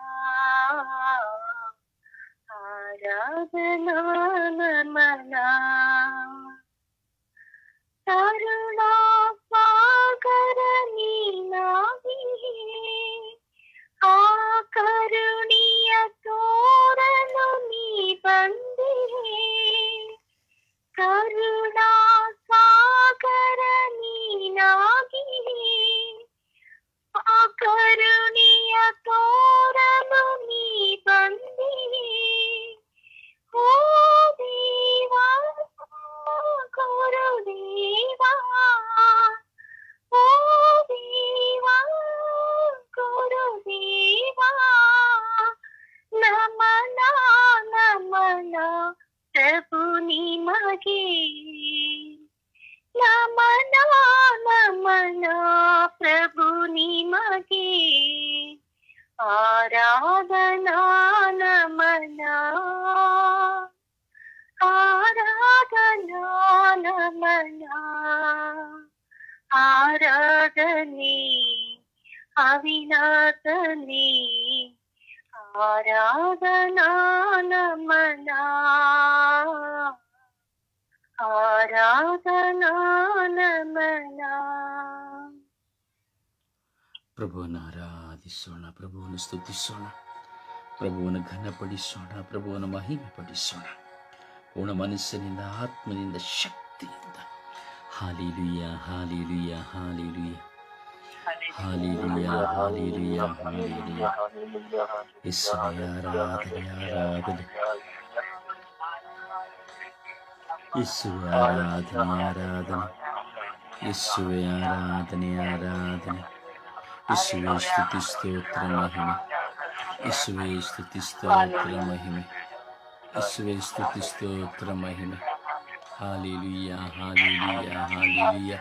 ಆರಾಧನಾ ನಮನಾ. ಕರುಣಾ ಸಾಗರ ನೀನಾಗಿಯೇ, ಆ ಕರುಣಿಯ ತೋರಲು ನೀ ಬಂದಿಯೇ. ಕರುಣಾ ಸಾಗರ ನೀನಾಗಿಯೇ, ಆ ಕರುಣಿಯ ತೋರಲು ನೀ ಬಂದಿಯೇ. ಓ ದೇವಾ, ಗುರುದೇವಾ, ಓ ದೇವಾ, ಗುರುದೇವಾ, ನಮನ ನಮನ ಪ್ರಭು ನಿಮಗೆ, ನಮನ ನಮನ ಪ್ರಭು ನಿಮಗೆ, ಆರಾಧನಾ ನಮನ, ಆರಾಧನಾ ನಮನ, ಆರಾಧನೆ ಅವಿನಾಶನೆ, ಆರಾಧನಾ ನಮನ, ಆರಾಧನಾ ನಮನ. ಪ್ರಭುವನ್ನು ಆರಾಧಿಸೋಣ, ಪ್ರಭುವನ್ನು ಸ್ತುತಿಸೋಣ, ಪ್ರಭುವನ್ನು ಘನಪಡಿಸೋಣ, ಪ್ರಭುವನ್ನು ಮಹಿಮೆ ಪಡಿಸೋಣ ಪೂರ್ಣ ಮನಸ್ಸಿನಿಂದ, ಆತ್ಮನಿಂದ, ಶಕ್ತಿಯಿಂದ. ಹಾಲೆಲೂಯ, ಹಾಲೆಲೂಯ, ಹಾಲೆಲೂಯ, ಹಾಲೆಲೂಯ, ಹಾಲೆಲೂಯ, ಹಾಲೆಲೂಯ. ಯೇಸುವೇ ಆರಾಧನೆ, ಆರಾಧನೆ, ಯೇಸುವೇ ಆರಾಧನೆ, ಆರಾಧನೆ, ಯೇಸುವೇ ಆರಾಧನೆ, ಆರಾಧನೆ, ಯೇಸುವೇ ಸ್ತುತಿ ಸ್ತೋತ್ರ ಮಹಿಮೆ, ಯೇಸುವೇ ಸ್ತುತಿ ಸ್ತೋತ್ರ ಮಹಿಮೆ, ಯೇಸುವೇ ಸ್ತುತಿ ಸ್ತೋತ್ರ ಮಹಿಮೆ. ಹಾಲೆಲೂಯ, ಹಾಲೆಲೂಯ, ಹಾಲೆಲೂಯ.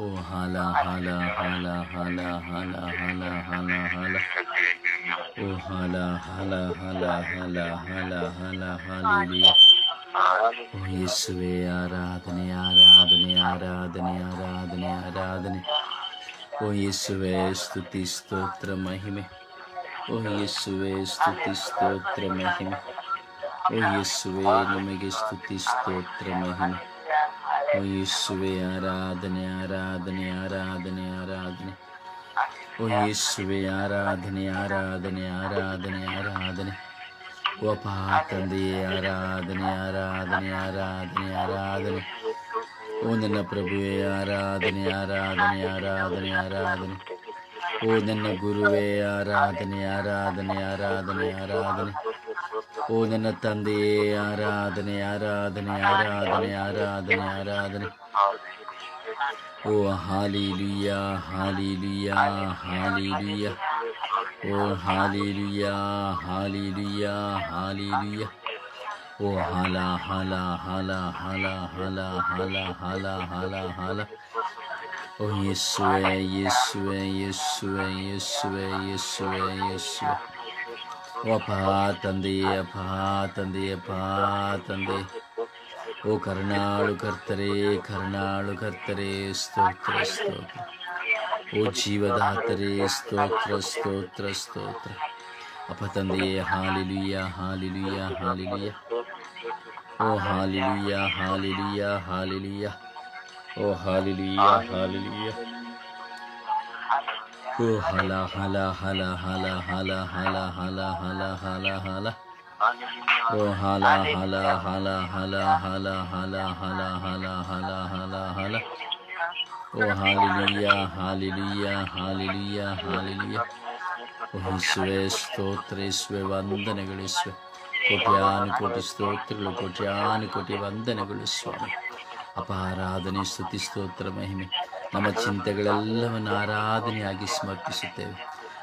ಓ ಹಾಲ ಹಾಲ ಹಾಲ ಹಾಲ ಹಾಲ ಹಾಲ ಹಾಲ ಹಾಲ, ಓ ಹಾಲ ಹಾಲ ಹಾಲ ಹಾಲ ಹಾಲ ಹಾಲ, ಹಾಲೆಲೂಯ. ಓ ಯೇಸುವೇ ಆರಾಧನೆ, ಆರಾಧನೆ, ಆರಾಧನೆ, ಆರಾಧನೆ, ಆರಾಧನೆ. ಓ ಯೇಸುವೇ ಸ್ತುತಿ ಸ್ತೋತ್ರ ಮಹಿಮೆ, ಓ ಯೇಸುವೇ ಸ್ತುತಿ ಸ್ತೋತ್ರ ಮಹಿಮೆ, ಓ ಯೇಸುವೇ ನಿಮಗೆ ಸ್ತುತಿ ಸ್ತೋತ್ರ ಮಹಿಮೆ. ಓ ಯೇಸುವೇ ಆರಾಧನೆ, ಆರಾಧನೆ, ಆರಾಧನೆ, ಆರಾಧನೆ. ಓ ಯೇಸುವೇ ಆರಾಧನೆ, ಆರಾಧನೆ, ಆರಾಧನೆ, ಆರಾಧನೆ. ಓ ಅಪ್ಪ ತಂದೆಯೇ ಆರಾಧನೆ, ಆರಾಧನೆ, ಆರಾಧನೆ, ಆರಾಧನೆ. ಓ ನನ್ನ ಪ್ರಭುವೇ ಆರಾಧನೆ, ಆರಾಧನೆ, ಆರಾಧನೆ, ಆರಾಧನೆ. ಓ ನನ್ನ ಗುರುವೇ ಆರಾಧನೆ, ಆರಾಧನೆ, ಆರಾಧನೆ, ಆರಾಧನೆ. ಓ ನನ್ನ ತಂದೆಯೇ ಆರಾಧನೆ, ಆರಾಧನೆ, ಆರಾಧನೆ, ಆರಾಧನೆ, ಆರಾಧನೆ. ಓ ಹಾಲೆಲೂಯ, ಹಾಲೆಲೂಯ, ಹಾಲೆಲೂಯ. ಓ ಹಾಲೆಲೂಯ, ಹಾಲೆಲೂಯ, ಹಾಲೆಲೂಯ. ಓ ಹಾಲ ಹಾಲ ಹಾಲ ಹಾಲ ಹಾಲ ಹಾಲ ಹಾಲ ಹಾಲ ಹಾಲ. ಓ ಯೇಸುವೆ ಯೇಸುವೆ ಯೇಸುವೆ ಯೇಸುವೆ ಯೇಸುವೆ ಯೇಸುವೆ. ಓ ಅಪ್ಪ ತಂದೆಯೇ, ಅಪ್ಪ ತಂದೆಯೇ, ಅಪ್ಪ ತಂದೆ. ಓ ಕರುಣಾಳು ಕರ್ತರೆ, ಕರುಣಾಳು ಕರ್ತರೆ, ಸ್ತೋತ್ರ ಸ್ತೋತ್ರ. ಓ ಜೀವದಾತರೆ, ಸ್ತೋತ್ರ ಸ್ತೋತ್ರ ಸ್ತೋತ್ರ. ಅಪ್ಪ ತಂದೆಯೇ, ಹಾಲೆಲೂಯ ಹಾಲೆಲೂಯ ಹಾಲೆಲೂಯ. ಓ ಹಾಲೆಲೂಯ ಹಾಲೆಲೂಯ ಹಾಲೆಲೂಯ. ಓ ಹಾಲೆಲೂಯ ಹಾಲೆಲೂಯ. ಓ ಹಲ ಹಲ ಹಲ ಹಲ ಹಲ ಹಲ ಹಲ ಹಲ ಹಲ ಹಲ. ಓ ಹಲ ಹಲ ಹಲ ಹಲ ಹಲ ಹಲ ಹಲ ಹಲ ಹಲ ಹಲ ಹಲ. ಓ ಹಾಲೆಲೂಯ ಹಾಲೆಲೂಯ ಹಾಲೆಲೂಯ ಹಾಲೆಲೂಯ. ಓ ಯೇಸುವೆ ಸ್ತೋತ್ರ, ಯೇಸುವೆ ವಂದನೆಗಳು, ಯೇಸುವೆ ಕೋಟ್ಯಾನು ಕೋಟಿ ಸ್ತೋತ್ರಗಳು, ಕೋಟ್ಯಾನು ಕೋಟಿ ವಂದನೆಗಳು ಸ್ವಾಮಿ. ಅಪ ಆರಾಧನೆ, ಸ್ತುತಿ, ಸ್ತೋತ್ರ, ಮಹಿಮೆ. ನಮ್ಮ ಚಿಂತೆಗಳೆಲ್ಲವನ್ನು ಆರಾಧನೆಯಾಗಿ ಸಮರ್ಪಿಸುತ್ತೇವೆ.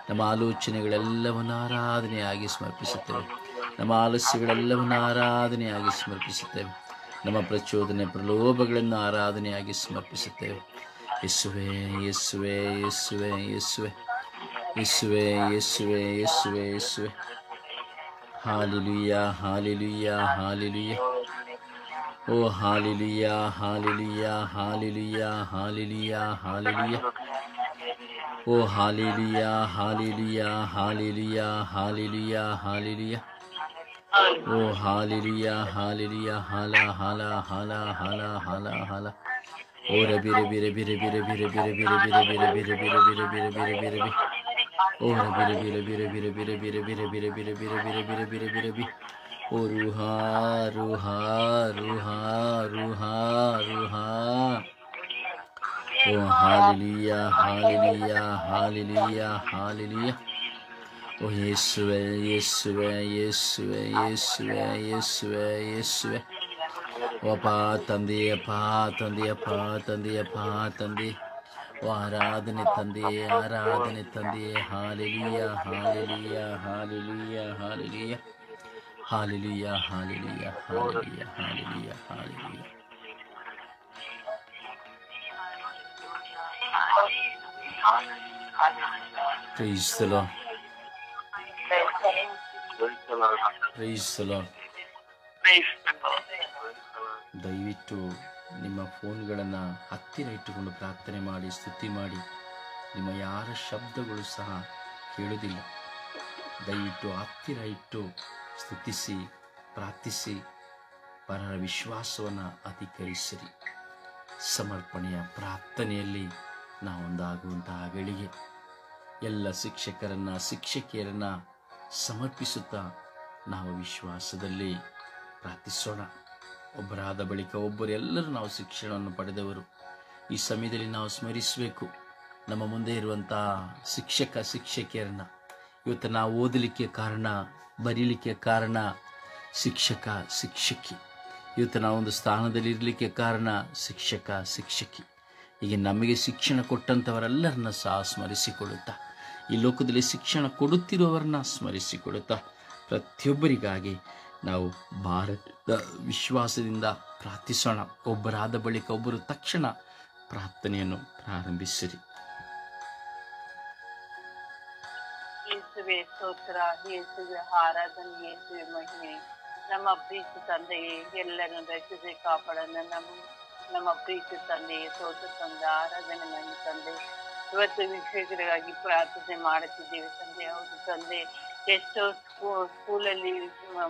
ನಮ್ಮ ಆಲೋಚನೆಗಳೆಲ್ಲವನ್ನು ಆರಾಧನೆಯಾಗಿ ಸಮರ್ಪಿಸುತ್ತೇವೆ. ನಮ್ಮ ಆಲಸ್ಯಗಳೆಲ್ಲವನ್ನು ಆರಾಧನೆಯಾಗಿ ಸಮರ್ಪಿಸುತ್ತೇವೆ. ನಮ್ಮ ಪ್ರಚೋದನೆ, ಪ್ರಲೋಭಗಳನ್ನು ಆರಾಧನೆಯಾಗಿ ಸಮರ್ಪಿಸುತ್ತೇವೆ. ಯೇಸುವೆ ಯೇಸುವೆ ಯೇಸುವೆ ಯೇಸುವೆ ಯೇಸುವೆ ಯೇಸುವೆ ಯೇಸುವೆ ಯೇಸುವೆ. ಹಾಲೆಲೂಯ ಹಾಲೆಲೂಯ ಹಾಲೆಲೂಯ. ಓ ಹಾಲೆಲೂಯ ಹಾಲೆಲೂಯ ಹಾಲೆಲೂಯ ಹಾಲೆಲೂಯ ಹಾಲೆಲೂಯ. ಓ ಹಾಲೆಲೂಯ ಹಾಲೆಲೂಯ ಹಾಲೆಲೂಯ ಹಾಲೆಲೂಯ ಹಾಲೆಲೂಯ. ಓ ಹಾಲೆಲೂಯ ಹಾಲೆಲೂಯ ಹಾಲ ಹಾಲ ಹಾಲ ಹಾಲ ಹಾಲ ಹಾಲ. ಓ ರಬಿ ರಬಿ ರಬಿ ರಬಿ ರಬಿ ರಬಿ ರಬಿ ರಬಿ ರಬಿ ರಬಿ ರಬಿ ರಬಿ ರಬಿ ರಬಿ ರಬಿ ರಬಿ. ಓ ರಬಿ ರಬಿ ರಬಿ ರಬಿ ರಬಿ ರಬಿ ರಬಿ ರಬಿ ರಬಿ ರಬಿ ರಬಿ ರಬಿ ರಬಿ ರಬಿ ರಬಿ. ಓ ರುಹಾ ರುಹಾ ರುಹಾ ರುಹಾ ರುಹಾ. ಓ ಹಾಲೆಲೂಯ ಹಾಲೆಲೂಯ ಹಾಲೆಲೂಯ ಹಾಲೆಲೂಯ. ಓ ಯೇಸುವೆ ಯೇಸುವೆ ಯೇಸುವೆ ಯೇಸುವೆ ಯೇಸುವೆ ಯೇಸುವೆ. ಓ ಅಪ್ಪ ತಂದೆಯಪ್ಪ ತಂದೆಯಪ್ಪ ತಂದೆಯಪ್ಪ ತಂದೆ. ಓ ಆರಾಧನೆ ತಂದೆಯೇ, ಆರಾಧನೆ ತಂದೆಯೇ. ಹಾಲೆಲೂಯ ಹಾಲೆಲೂಯ ಹಾಲೆಲೂಯ ಹಾಲೆಲೂಯ ಹಾಲೆಲೂಯ ಹಾಲೆಲೂಯ ಹಾಲೆಲೂಯ ಹಾಲೆಲೂಯ hallelujah. Praise the Lord. Praise the Lord. ದಯವಿಟ್ಟು ನಿಮ್ಮ ಫೋನ್ಗಳನ್ನು ಹತ್ತಿರ ಇಟ್ಟುಕೊಂಡು ಪ್ರಾರ್ಥನೆ ಮಾಡಿ, ಸ್ತುತಿ ಮಾಡಿ. ನಿಮ್ಮ ಯಾರ ಶಬ್ದಗಳು ಸಹ ಕೇಳುವುದಿಲ್ಲ. ದಯವಿಟ್ಟು ಹತ್ತಿರ ಇಟ್ಟು ಸ್ತುತಿಸಿ, ಪ್ರಾರ್ಥಿಸಿ, ಪರರ ವಿಶ್ವಾಸವನ್ನು ಅಧಿಕರಿಸಿರಿ. ಸಮರ್ಪಣೆಯ ಪ್ರಾರ್ಥನೆಯಲ್ಲಿ ನಾವೊಂದಾಗುವಂತಹ ಗಳಿಗೆ ಎಲ್ಲ ಶಿಕ್ಷಕರನ್ನು, ಶಿಕ್ಷಕಿಯರನ್ನು ಸಮರ್ಪಿಸುತ್ತಾ ನಾವು ವಿಶ್ವಾಸದಲ್ಲಿ ಪ್ರಾರ್ಥಿಸೋಣ. ಒಬ್ಬರಾದ ಬಳಿಕ ಒಬ್ಬರು, ಎಲ್ಲರೂ ನಾವು ಶಿಕ್ಷಣವನ್ನು ಪಡೆದವರು. ಈ ಸಮಯದಲ್ಲಿ ನಾವು ಸ್ಮರಿಸಬೇಕು ನಮ್ಮ ಮುಂದೆ ಇರುವಂತಹ ಶಿಕ್ಷಕ ಶಿಕ್ಷಕಿಯರನ್ನು. ಇವತ್ತು ನಾವು ಓದಲಿಕ್ಕೆ ಕಾರಣ, ಬರೀಲಿಕ್ಕೆ ಕಾರಣ ಶಿಕ್ಷಕ ಶಿಕ್ಷಕಿ. ಇವತ್ತು ನಾವೊಂದು ಸ್ಥಾನದಲ್ಲಿ ಇರಲಿಕ್ಕೆ ಕಾರಣ ಶಿಕ್ಷಕ ಶಿಕ್ಷಕಿ. ಈಗ ನಮಗೆ ಶಿಕ್ಷಣ ಕೊಟ್ಟಂಥವರೆಲ್ಲರನ್ನ ಸಹ ಸ್ಮರಿಸಿಕೊಳ್ಳುತ್ತಾ, ಈ ಲೋಕದಲ್ಲಿ ಶಿಕ್ಷಣ ಕೊಡುತ್ತಿರುವವರನ್ನ ಸ್ಮರಿಸಿಕೊಳ್ಳುತ್ತಾ, ಪ್ರತಿಯೊಬ್ಬರಿಗಾಗಿ ನಾವು ಭಾರತದ ವಿಶ್ವಾಸದಿಂದ ಪ್ರಾರ್ಥಿಸೋಣ. ಒಬ್ಬರಾದ ಬಳಿಕ ಒಬ್ಬರು ತಕ್ಷಣ ಪ್ರಾರ್ಥನೆಯನ್ನು ಪ್ರಾರಂಭಿಸಿರಿ. ಯೇಸುವೆ ಸ್ತೋತ್ರ, ಯೇಸುವೆ ಆರಾಧನೆ, ಯೇಸುವೆ ಮಹಿಮೆ. ನಮ್ಮ ಪ್ರೀತಿ ತಂದೆಯೇ, ಎಲ್ಲರನ್ನು ರಕ್ಷಿಸಿ ಕಾಪಾಡೋಣ. ನಮ್ಮ ಪ್ರೀತಿ ತಂದೆಯೇ, ಸ್ತೋತ್ರ ತಂದೆ, ಆರಾಧನೆ ನನ್ನ ತಂದೆ. ಇವತ್ತು ವಿಷಯಗಳಿಗಾಗಿ ಪ್ರಾರ್ಥನೆ ಮಾಡುತ್ತಿದ್ದೇವೆ ತಂದೆ. ಹೌದು ತಂದೆ, ಎಷ್ಟೋ ಸ್ಕೂಲಲ್ಲಿ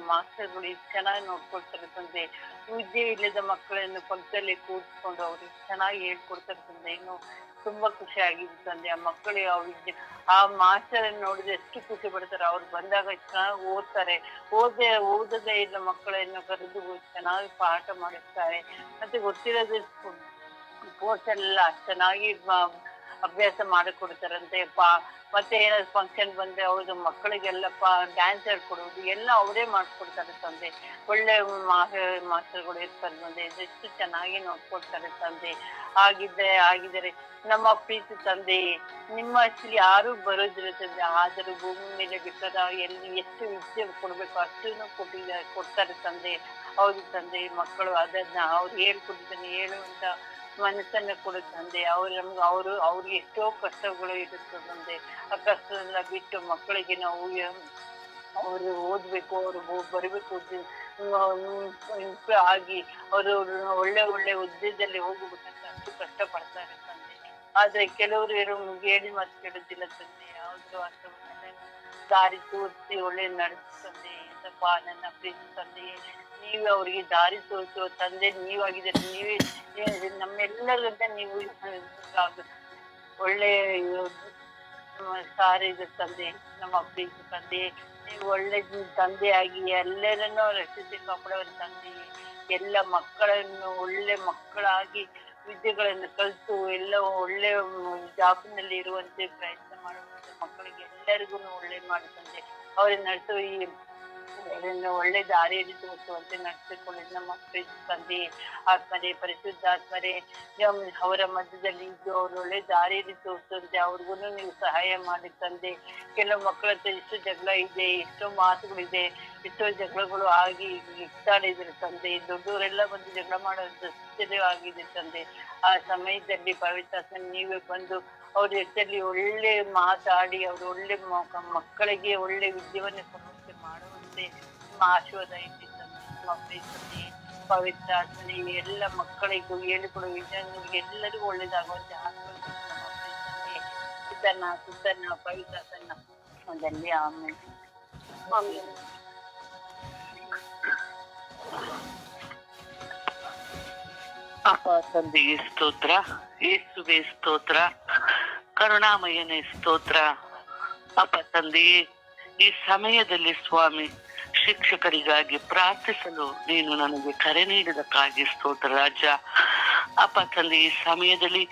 ಮಾಸ್ಟರ್ಗಳು ಇಷ್ಟು ಚೆನ್ನಾಗಿ ನೋಡ್ಕೊಳ್ತಾರೆ ತಂದೆ. ವಿದ್ಯೆ ಇಲ್ಲದ ಮಕ್ಕಳನ್ನು ಪಕ್ಕದಲ್ಲಿ ಕೂರಿಸ್ಕೊಂಡು ಅವ್ರಿಗೆ ಚೆನ್ನಾಗಿ ಹೇಳ್ಕೊಡ್ತಾರೆ ತಂದೆ. ಇನ್ನು ತುಂಬಾ ಖುಷಿ ಆಗಿದೆ ತಂದೆ. ಆ ಮಕ್ಕಳಿಗೆ ಆ ಮಾಸ್ಟರ್ ಅನ್ನು ನೋಡಿದ್ರೆ ಎಷ್ಟು ಖುಷಿ ಪಡ್ತಾರೆ. ಅವ್ರು ಬಂದಾಗ ಚೆನ್ನಾಗಿ ಓದ್ತಾರೆ. ಓದದೇ ಇಲ್ಲ ಮಕ್ಕಳನ್ನು ಕರೆದು ಚೆನ್ನಾಗಿ ಪಾಠ ಮಾಡಿಸ್ತಾರೆ. ಮತ್ತೆ ಗೊತ್ತಿರೋದು ಸ್ಪೋರ್ಟ್ಸ್ ಎಲ್ಲ ಚೆನ್ನಾಗಿ ಅಭ್ಯಾಸ ಮಾಡಿಕೊಡ್ತಾರಂತೆ. ಮತ್ತೆ ಏನಾದ್ರು ಫಂಕ್ಷನ್ ಬಂದ್ರೆ ಅವ್ರದ್ದು ಮಕ್ಕಳಿಗೆಲ್ಲ ಡ್ಯಾನ್ಸ್ ಹೇಳ್ಕೊಡೋದು ಎಲ್ಲ ಅವರೇ ಮಾಡ್ಕೊಡ್ತಾರೆ ತಂದೆ. ಒಳ್ಳೆ ಮಾಸ್ಟರ್ಗಳು ಇರ್ತಾರೆ ತಂದೆ. ಎಷ್ಟು ಚೆನ್ನಾಗಿ ನೋಡ್ಕೊಡ್ತಾರೆ ತಂದೆ. ಆಗಿದ್ದಾರೆ ನಮ್ಮ ಪ್ರೀತಿ ತಂದೆ. ನಿಮ್ಮ ಹೆಸರು ಯಾರು ಬರೋದಿಲ್ಲ ತಂದೆ. ಆದರೂ ಭೂಮಿ ಮೇಲೆ ಬಿಟ್ಟದ ಎಲ್ಲಿ ಎಷ್ಟು ವಿದ್ಯೆ ಕೊಡ್ಬೇಕು ಅಷ್ಟನ್ನು ಕೊಡ್ತಾರೆ ತಂದೆ. ಹೌದು ತಂದೆ. ಮಕ್ಕಳು ಅದನ್ನ ಅವ್ರು ಹೇಳ್ಕೊಡ್ತಾನೆ ಹೇಳುವಂತ ಮನಸ್ಸನ್ನ ಕೊಡು ತಂದೆ. ಅವ್ರಿಗೆ ಎಷ್ಟೋ ಕಷ್ಟಗಳು ಇರುತ್ತೆ ತಂದೆ. ಆ ಕಷ್ಟನೆಲ್ಲ ಬಿಟ್ಟು ಮಕ್ಕಳಿಗೆ ನಾವು ಅವರು ಓದ್ಬೇಕು, ಅವರು ಬರಬೇಕು, ಆಗಿ ಅವರು ಒಳ್ಳೆ ಒಳ್ಳೆ ಹುದ್ದೆದಲ್ಲಿ ಹೋಗ್ಬೇಕಂತ ಅಷ್ಟು ಕಷ್ಟ ಪಡ್ತಾರೆ ತಂದೆ. ಆದ್ರೆ ಕೆಲವರು ಹೇಳಿ ಮಾತು ಕೇಳುತ್ತಿಲ್ಲ ತಂದೆ. ಯಾವ್ದು ಅರ್ಥವನ್ನೆಲ್ಲ ದಾರಿ ತೋರಿಸಿ ಒಳ್ಳೆ ನಡೆಸ್ತಂದೆ. ಸ್ವಲ್ಪ ನನ್ನ ಪ್ರೀತಿ ತಂದೆಯೇ, ನೀವೇ ಅವರಿಗೆ ದಾರಿ ತೋರಿಸುವ ತಂದೆ ನೀವಾಗಿದ್ದೀರಿ. ನೀವೇ ನಮ್ಮೆಲ್ಲರಿಗಿಂತ ನೀವು ಒಳ್ಳೆ ಸಾರಿ ಇದೆ ತಂದೆ. ನಮ್ಮ ಪ್ರೀತಿ ತಂದೆ, ನೀವು ಒಳ್ಳೆ ತಂದೆಯಾಗಿ ಎಲ್ಲರನ್ನೂ ರಕ್ಷಿಸಿ ಕಾಪಾಡುವ ತಂದೆಯೇ, ಎಲ್ಲ ಮಕ್ಕಳನ್ನು ಒಳ್ಳೆ ಮಕ್ಕಳಾಗಿ ವಿದ್ಯೆಗಳನ್ನು ಕಲಿತು ಎಲ್ಲ ಒಳ್ಳೆ ಜಾಬ್ನಲ್ಲಿ ಇರುವಂತೆ ಪ್ರಯತ್ನ ಮಾಡುವಂತೆ ಮಕ್ಕಳಿಗೆ ಎಲ್ಲರಿಗೂ ಒಳ್ಳೆ ಮಾಡುತ್ತಂದೆ. ಅವರನ್ನು ನಡೆಸುವ ಒಳ್ಳೆ ದಾರಿಯಲ್ಲಿ ತೋರಿಸುವಂತೆ ನಡೆಸಿಕೊಳ್ಳಿ ನಮ್ಮ ಪ್ರೀತಿ ತಂದೆಯೇ. ಆತ್ಮರೇ, ಪರಿಶುದ್ಧಾತ್ಮರೇ, ಅವರ ಮಧ್ಯದಲ್ಲಿ ಇದ್ದು ಅವರು ಒಳ್ಳೆ ದಾರಿಯಲ್ಲಿ ತೋರಿಸುವಂತೆ ಅವ್ರಿಗೂ ನೀವು ಸಹಾಯ ಮಾಡಿ ತಂದೆ. ಕೆಲವು ಮಕ್ಕಳ ಹತ್ರ ಎಷ್ಟು ಜಗಳ ಇದೆ, ಎಷ್ಟೋ ಮಾತುಗಳಿದೆ, ಎಷ್ಟೋ ಜಗಳಗಳು ಆಗಿ ಇದ್ದಾರೆ ತಂದೆ. ದೊಡ್ಡವರೆಲ್ಲ ಬಂದು ಜಗಳ ಮಾಡೋ ಆಗಿದೆ ತಂದೆ. ಆ ಸಮಯದಲ್ಲಿ ಪವಿತ್ರಾತ್ಮ ನೀವೇ ಬಂದು ಅವ್ರ ಹೆಸರಲ್ಲಿ ಒಳ್ಳೆ ಮಾತಾಡಿ ಅವರು ಒಳ್ಳೆ ಮಕ್ಕಳಿಗೆ ಒಳ್ಳೆ ವಿದ್ಯೆಯನ್ನು ಕೊಡುವಂತೆ ಮಾಡುವಂತೆ ನಿಮ್ಮ ಆಶೀರ್ವಾದ ಇಟ್ಟು ತಂದೆ. ನಿಮ್ಮ ಪ್ರೀತಿ ಪವಿತ್ರಾತ್ಮನೆ ಎಲ್ಲ ಮಕ್ಕಳಿಗೂ ಹೇಳಿಕೊಡುವ ವಿಧಾನಗಳಿಗೆ ಎಲ್ಲರಿಗೂ ಒಳ್ಳೇದಾಗುವಂತೆ ಸುತ್ತನ್ನ ಪವಿತ್ರಾತ್ಮನ ಒಂದಲ್ಲಿ ಆಮೇಲೆ ಅಪ್ಪ ತಂದೆಗೆ ಸ್ತೋತ್ರ, ಯೇಸುವೆ ಸ್ತೋತ್ರ, ಕರುಣಾಮಯನೇ ಸ್ತೋತ್ರ. ಅಪ್ಪ ತಂದೆಯೇ, ಈ ಸಮಯದಲ್ಲಿ ಸ್ವಾಮಿ ಶಿಕ್ಷಕರಿಗಾಗಿ ಪ್ರಾರ್ಥಿಸಲು ನೀನು ನನಗೆ ಕರೆ ನೀಡಿದಕ್ಕಾಗಿ ಸ್ತೋತ್ರ ರಾಜ. ಅಪ್ಪ ತಂದೆ, ಈ ಸಮಯದಲ್ಲಿ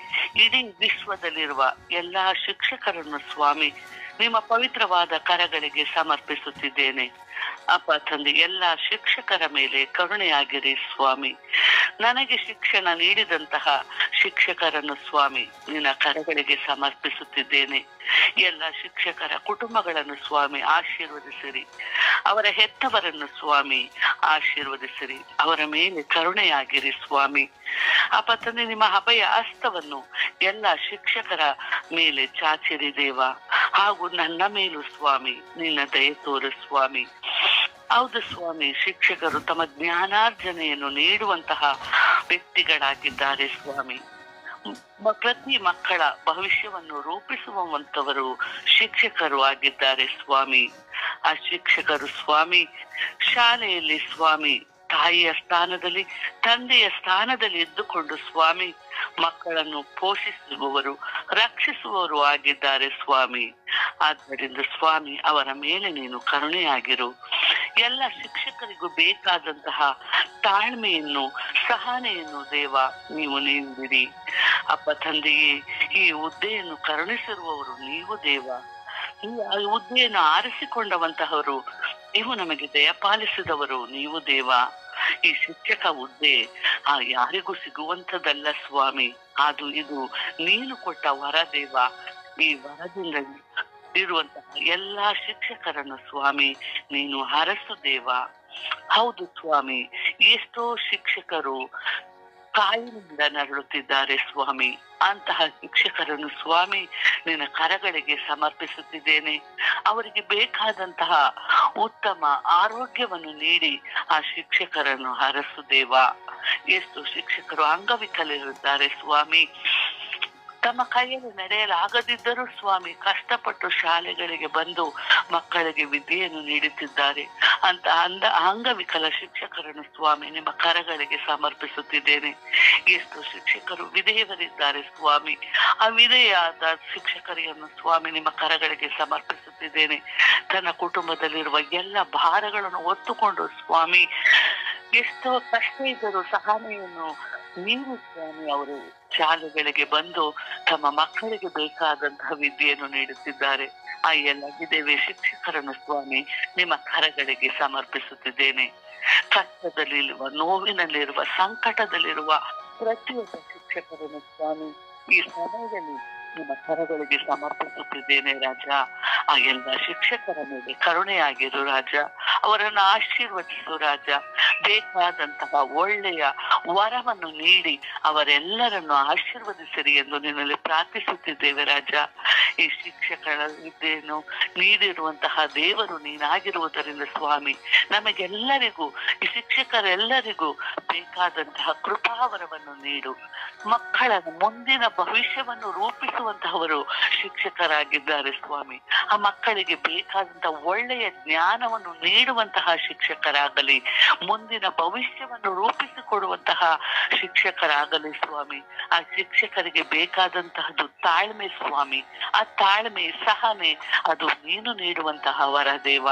ಇಡೀ ವಿಶ್ವದಲ್ಲಿರುವ ಎಲ್ಲಾ ಶಿಕ್ಷಕರನ್ನು ಸ್ವಾಮಿ ನಿಮ್ಮ ಪವಿತ್ರವಾದ ಕರಗಳಿಗೆ ಸಮರ್ಪಿಸುತ್ತಿದ್ದೇನೆ. ಅಪ್ಪ ತಂದೆ, ಎಲ್ಲಾ ಶಿಕ್ಷಕರ ಮೇಲೆ ಕರುಣೆಯಾಗಿರಿ ಸ್ವಾಮಿ. ನನಗೆ ಶಿಕ್ಷಣ ನೀಡಿದಂತಹ ಶಿಕ್ಷಕರನ್ನು ಸ್ವಾಮಿ ನಿನ್ನ ಕರಗಳಿಗೆ ಸಮರ್ಪಿಸುತ್ತಿದ್ದೇನೆ. ಎಲ್ಲ ಶಿಕ್ಷಕರ ಕುಟುಂಬಗಳನ್ನು ಸ್ವಾಮಿ ಆಶೀರ್ವದಿಸಿರಿ. ಅವರ ಹೆತ್ತವರನ್ನು ಸ್ವಾಮಿ ಆಶೀರ್ವದಿಸಿರಿ. ಅವರ ಮೇಲೆ ಕರುಣೆಯಾಗಿರಿ ಸ್ವಾಮಿ. ಅಪ್ಪ ತಂದೆ, ನಿಮ್ಮ ಅಭಯ ಹಸ್ತವನ್ನು ಎಲ್ಲ ಶಿಕ್ಷಕರ ಮೇಲೆ ಚಾಚಿರಿ ದೇವ. ಹಾಗೂ ನನ್ನ ಮೇಲೂ ಸ್ವಾಮಿ ನಿನ್ನ ದಯೆ ತೋರು ಸ್ವಾಮಿ. ಹೌದು ಸ್ವಾಮಿ, ಶಿಕ್ಷಕರು ತಮ್ಮ ಜ್ಞಾನಾರ್ಜನೆಯನ್ನು ನೀಡುವಂತಹ ವ್ಯಕ್ತಿಗಳಾಗಿದ್ದಾರೆ ಸ್ವಾಮಿ. ಪ್ರತಿ ಮಕ್ಕಳ ಭವಿಷ್ಯವನ್ನು ರೂಪಿಸುವಂತವರು ಶಿಕ್ಷಕರು ಆಗಿದ್ದಾರೆ ಸ್ವಾಮಿ. ಆ ಶಿಕ್ಷಕರು ಸ್ವಾಮಿ ಶಾಲೆಯಲ್ಲಿ ಸ್ವಾಮಿ ತಾಯಿಯ ಸ್ಥಾನದಲ್ಲಿ, ತಂದೆಯ ಸ್ಥಾನದಲ್ಲಿ ಇದ್ದುಕೊಂಡು ಸ್ವಾಮಿ ಮಕ್ಕಳನ್ನು ಪೋಷಿಸುವವರು, ರಕ್ಷಿಸುವವರು ಆಗಿದ್ದಾರೆ ಸ್ವಾಮಿ. ಆದ್ದರಿಂದ ಸ್ವಾಮಿ ಅವರ ಮೇಲೆ ನೀನು ಕರುಣೆಯಾಗಿರು. ಎಲ್ಲ ಶಿಕ್ಷಕರಿಗೂ ಬೇಕಾದಂತಹ ತಾಳ್ಮೆಯನ್ನು, ಸಹನೆಯನ್ನು ದೇವ ನೀವು ನೀಡಿರಿ. ಅಪ್ಪ ತಂದೆಯೇ, ಈ ಹುದ್ದೆಯನ್ನು ಕರುಣಿಸಿರುವವರು ನೀವು ದೇವ. ಈ ಹುದ್ದೆಯನ್ನು ಆರಿಸಿಕೊಂಡವಂತಹವರು ನೀವು, ನಮಗೆ ದಯಪಾಲಿಸಿದವರು ನೀವು ದೇವ. ಈ ಶಿಕ್ಷಕ ಹುದ್ದೆ ಯಾರಿಗೂ ಸಿಗುವಂಥದ್ದಲ್ಲ ಸ್ವಾಮಿ. ಇದು ನೀನು ಕೊಟ್ಟ ವರ ದೇವ. ಈ ವರದಿಂದ ಇರುವಂತಹ ಎಲ್ಲಾ ಶಿಕ್ಷಕರನ್ನು ಸ್ವಾಮಿ ನೀನು ಹರಸು ದೇವ. ಹೌದು ಸ್ವಾಮಿ, ಎಷ್ಟೋ ಶಿಕ್ಷಕರು ಕಾಯಿಲೆಯಿಂದ ನರಳುತ್ತಿದ್ದಾರೆ ಸ್ವಾಮಿ. ಅಂತಹ ಶಿಕ್ಷಕರನ್ನು ಸ್ವಾಮಿ ನಿನ್ನ ಕರಗಳಿಗೆ ಸಮರ್ಪಿಸುತ್ತಿದ್ದೇನೆ. ಅವರಿಗೆ ಬೇಕಾದಂತಹ ಉತ್ತಮ ಆರೋಗ್ಯವನ್ನು ನೀಡಿ ಆ ಶಿಕ್ಷಕರನ್ನು ಹರಸು ದೇವ. ಎಷ್ಟು ಶಿಕ್ಷಕರು ಅಂಗವಿಕಲರಿದ್ದಾರೆ ಸ್ವಾಮಿ. ತಮ್ಮ ಕೈಯಲ್ಲಿ ನಡೆಯಲಾಗದಿದ್ದರೂ ಸ್ವಾಮಿ ಕಷ್ಟಪಟ್ಟು ಶಾಲೆಗಳಿಗೆ ಬಂದು ಮಕ್ಕಳಿಗೆ ವಿದ್ಯೆಯನ್ನು ನೀಡುತ್ತಿದ್ದಾರೆ. ಅಂತ ಅಂಗವಿಕಲ ಶಿಕ್ಷಕರನ್ನು ಸ್ವಾಮಿ ನಿಮ್ಮ ಕರಗಳಿಗೆ ಸಮರ್ಪಿಸುತ್ತಿದ್ದೇನೆ. ಎಷ್ಟು ಶಿಕ್ಷಕರು ವಿಧೇಯರಿದ್ದಾರೆ ಸ್ವಾಮಿ. ಆ ವಿಧೇಯಾದ ಶಿಕ್ಷಕರಿಯನ್ನು ಸ್ವಾಮಿ ನಿಮ್ಮ ಕರಗಳಿಗೆ ಸಮರ್ಪಿಸುತ್ತಿದ್ದೇನೆ. ತನ್ನ ಕುಟುಂಬದಲ್ಲಿರುವ ಎಲ್ಲ ಭಾರಗಳನ್ನು ಹೊತ್ತುಕೊಂಡು ಸ್ವಾಮಿ ಎಷ್ಟೋ ಕಷ್ಟ ಇದ್ದರೂ ಸಹನೆಯನ್ನು ನೀವು ಸ್ವಾಮಿ ಅವರು ಶಾಲೆಗಳಿಗೆ ಬಂದು ತಮ್ಮ ಮಕ್ಕಳಿಗೆ ಬೇಕಾದಂತಹ ವಿದ್ಯೆಯನ್ನು ನೀಡುತ್ತಿದ್ದಾರೆ. ಆ ಎಲ್ಲ ವಿಧವೆ ಶಿಕ್ಷಕರನ್ನು ಸ್ವಾಮಿ ನಿಮ್ಮ ಕರಗಳಿಗೆ ಸಮರ್ಪಿಸುತ್ತಿದ್ದೇನೆ. ಕಷ್ಟದಲ್ಲಿರುವ, ನೋವಿನಲ್ಲಿರುವ, ಸಂಕಟದಲ್ಲಿರುವ ಪ್ರತಿಯೊಬ್ಬ ಶಿಕ್ಷಕರನ್ನು ಸ್ವಾಮಿ ಈ ಸಮಯದಲ್ಲಿ ನಿಮ್ಮ ಕರಗಳಿಗೆ ಸಮರ್ಪಿಸುತ್ತಿದ್ದೇನೆ ರಾಜ. ಆ ಎಲ್ಲ ಶಿಕ್ಷಕರ ಮೇಲೆ ಕರುಣೆಯಾಗಿರು ರಾಜ. ಅವರನ್ನು ಆಶೀರ್ವದಿಸು ರಾಜ. ಬೇಕಾದಂತಹ ಒಳ್ಳೆಯ ವರವನ್ನು ನೀಡಿ ಅವರೆಲ್ಲರನ್ನು ಆಶೀರ್ವದಿಸಿರಿ ಎಂದು ನಿನ್ನಲ್ಲಿ ಪ್ರಾರ್ಥಿಸುತ್ತಿದ್ದೇವೆ ರಾಜ. ಈ ಶಿಕ್ಷಕರ ವಿದ್ಯೆಯನ್ನು ನೀಡಿರುವಂತಹ ದೇವರು ನೀನಾಗಿರುವುದರಿಂದ ಸ್ವಾಮಿ, ನಮಗೆಲ್ಲರಿಗೂ ಈ ಶಿಕ್ಷಕರೆಲ್ಲರಿಗೂ ಬೇಕಾದಂತಹ ಕೃಪಾವರವನ್ನು ನೀಡು. ಮಕ್ಕಳ ಮುಂದಿನ ಭವಿಷ್ಯವನ್ನು ರೂಪಿಸುವಂತಹವರು ಶಿಕ್ಷಕರಾಗಿದ್ದಾರೆ ಸ್ವಾಮಿ. ಆ ಮಕ್ಕಳಿಗೆ ಬೇಕಾದಂತಹ ಒಳ್ಳೆಯ ಜ್ಞಾನವನ್ನು ನೀಡುವಂತಹ ಶಿಕ್ಷಕರಾಗಲಿ, ಮುಂದಿನ ಭವಿಷ್ಯವನ್ನು ರೂಪಿಸಿಕೊಡುವಂತಹ ಶಿಕ್ಷಕರಾಗಲಿ ಸ್ವಾಮಿ. ಆ ಶಿಕ್ಷಕರಿಗೆ ಬೇಕಾದಂತಹದ್ದು ತಾಳ್ಮೆ ಸ್ವಾಮಿ. ಆ ತಾಳ್ಮೆ, ಸಹನೆ ಅದು ನೀನು ನೀಡುವಂತಹ ವರ ದೇವ.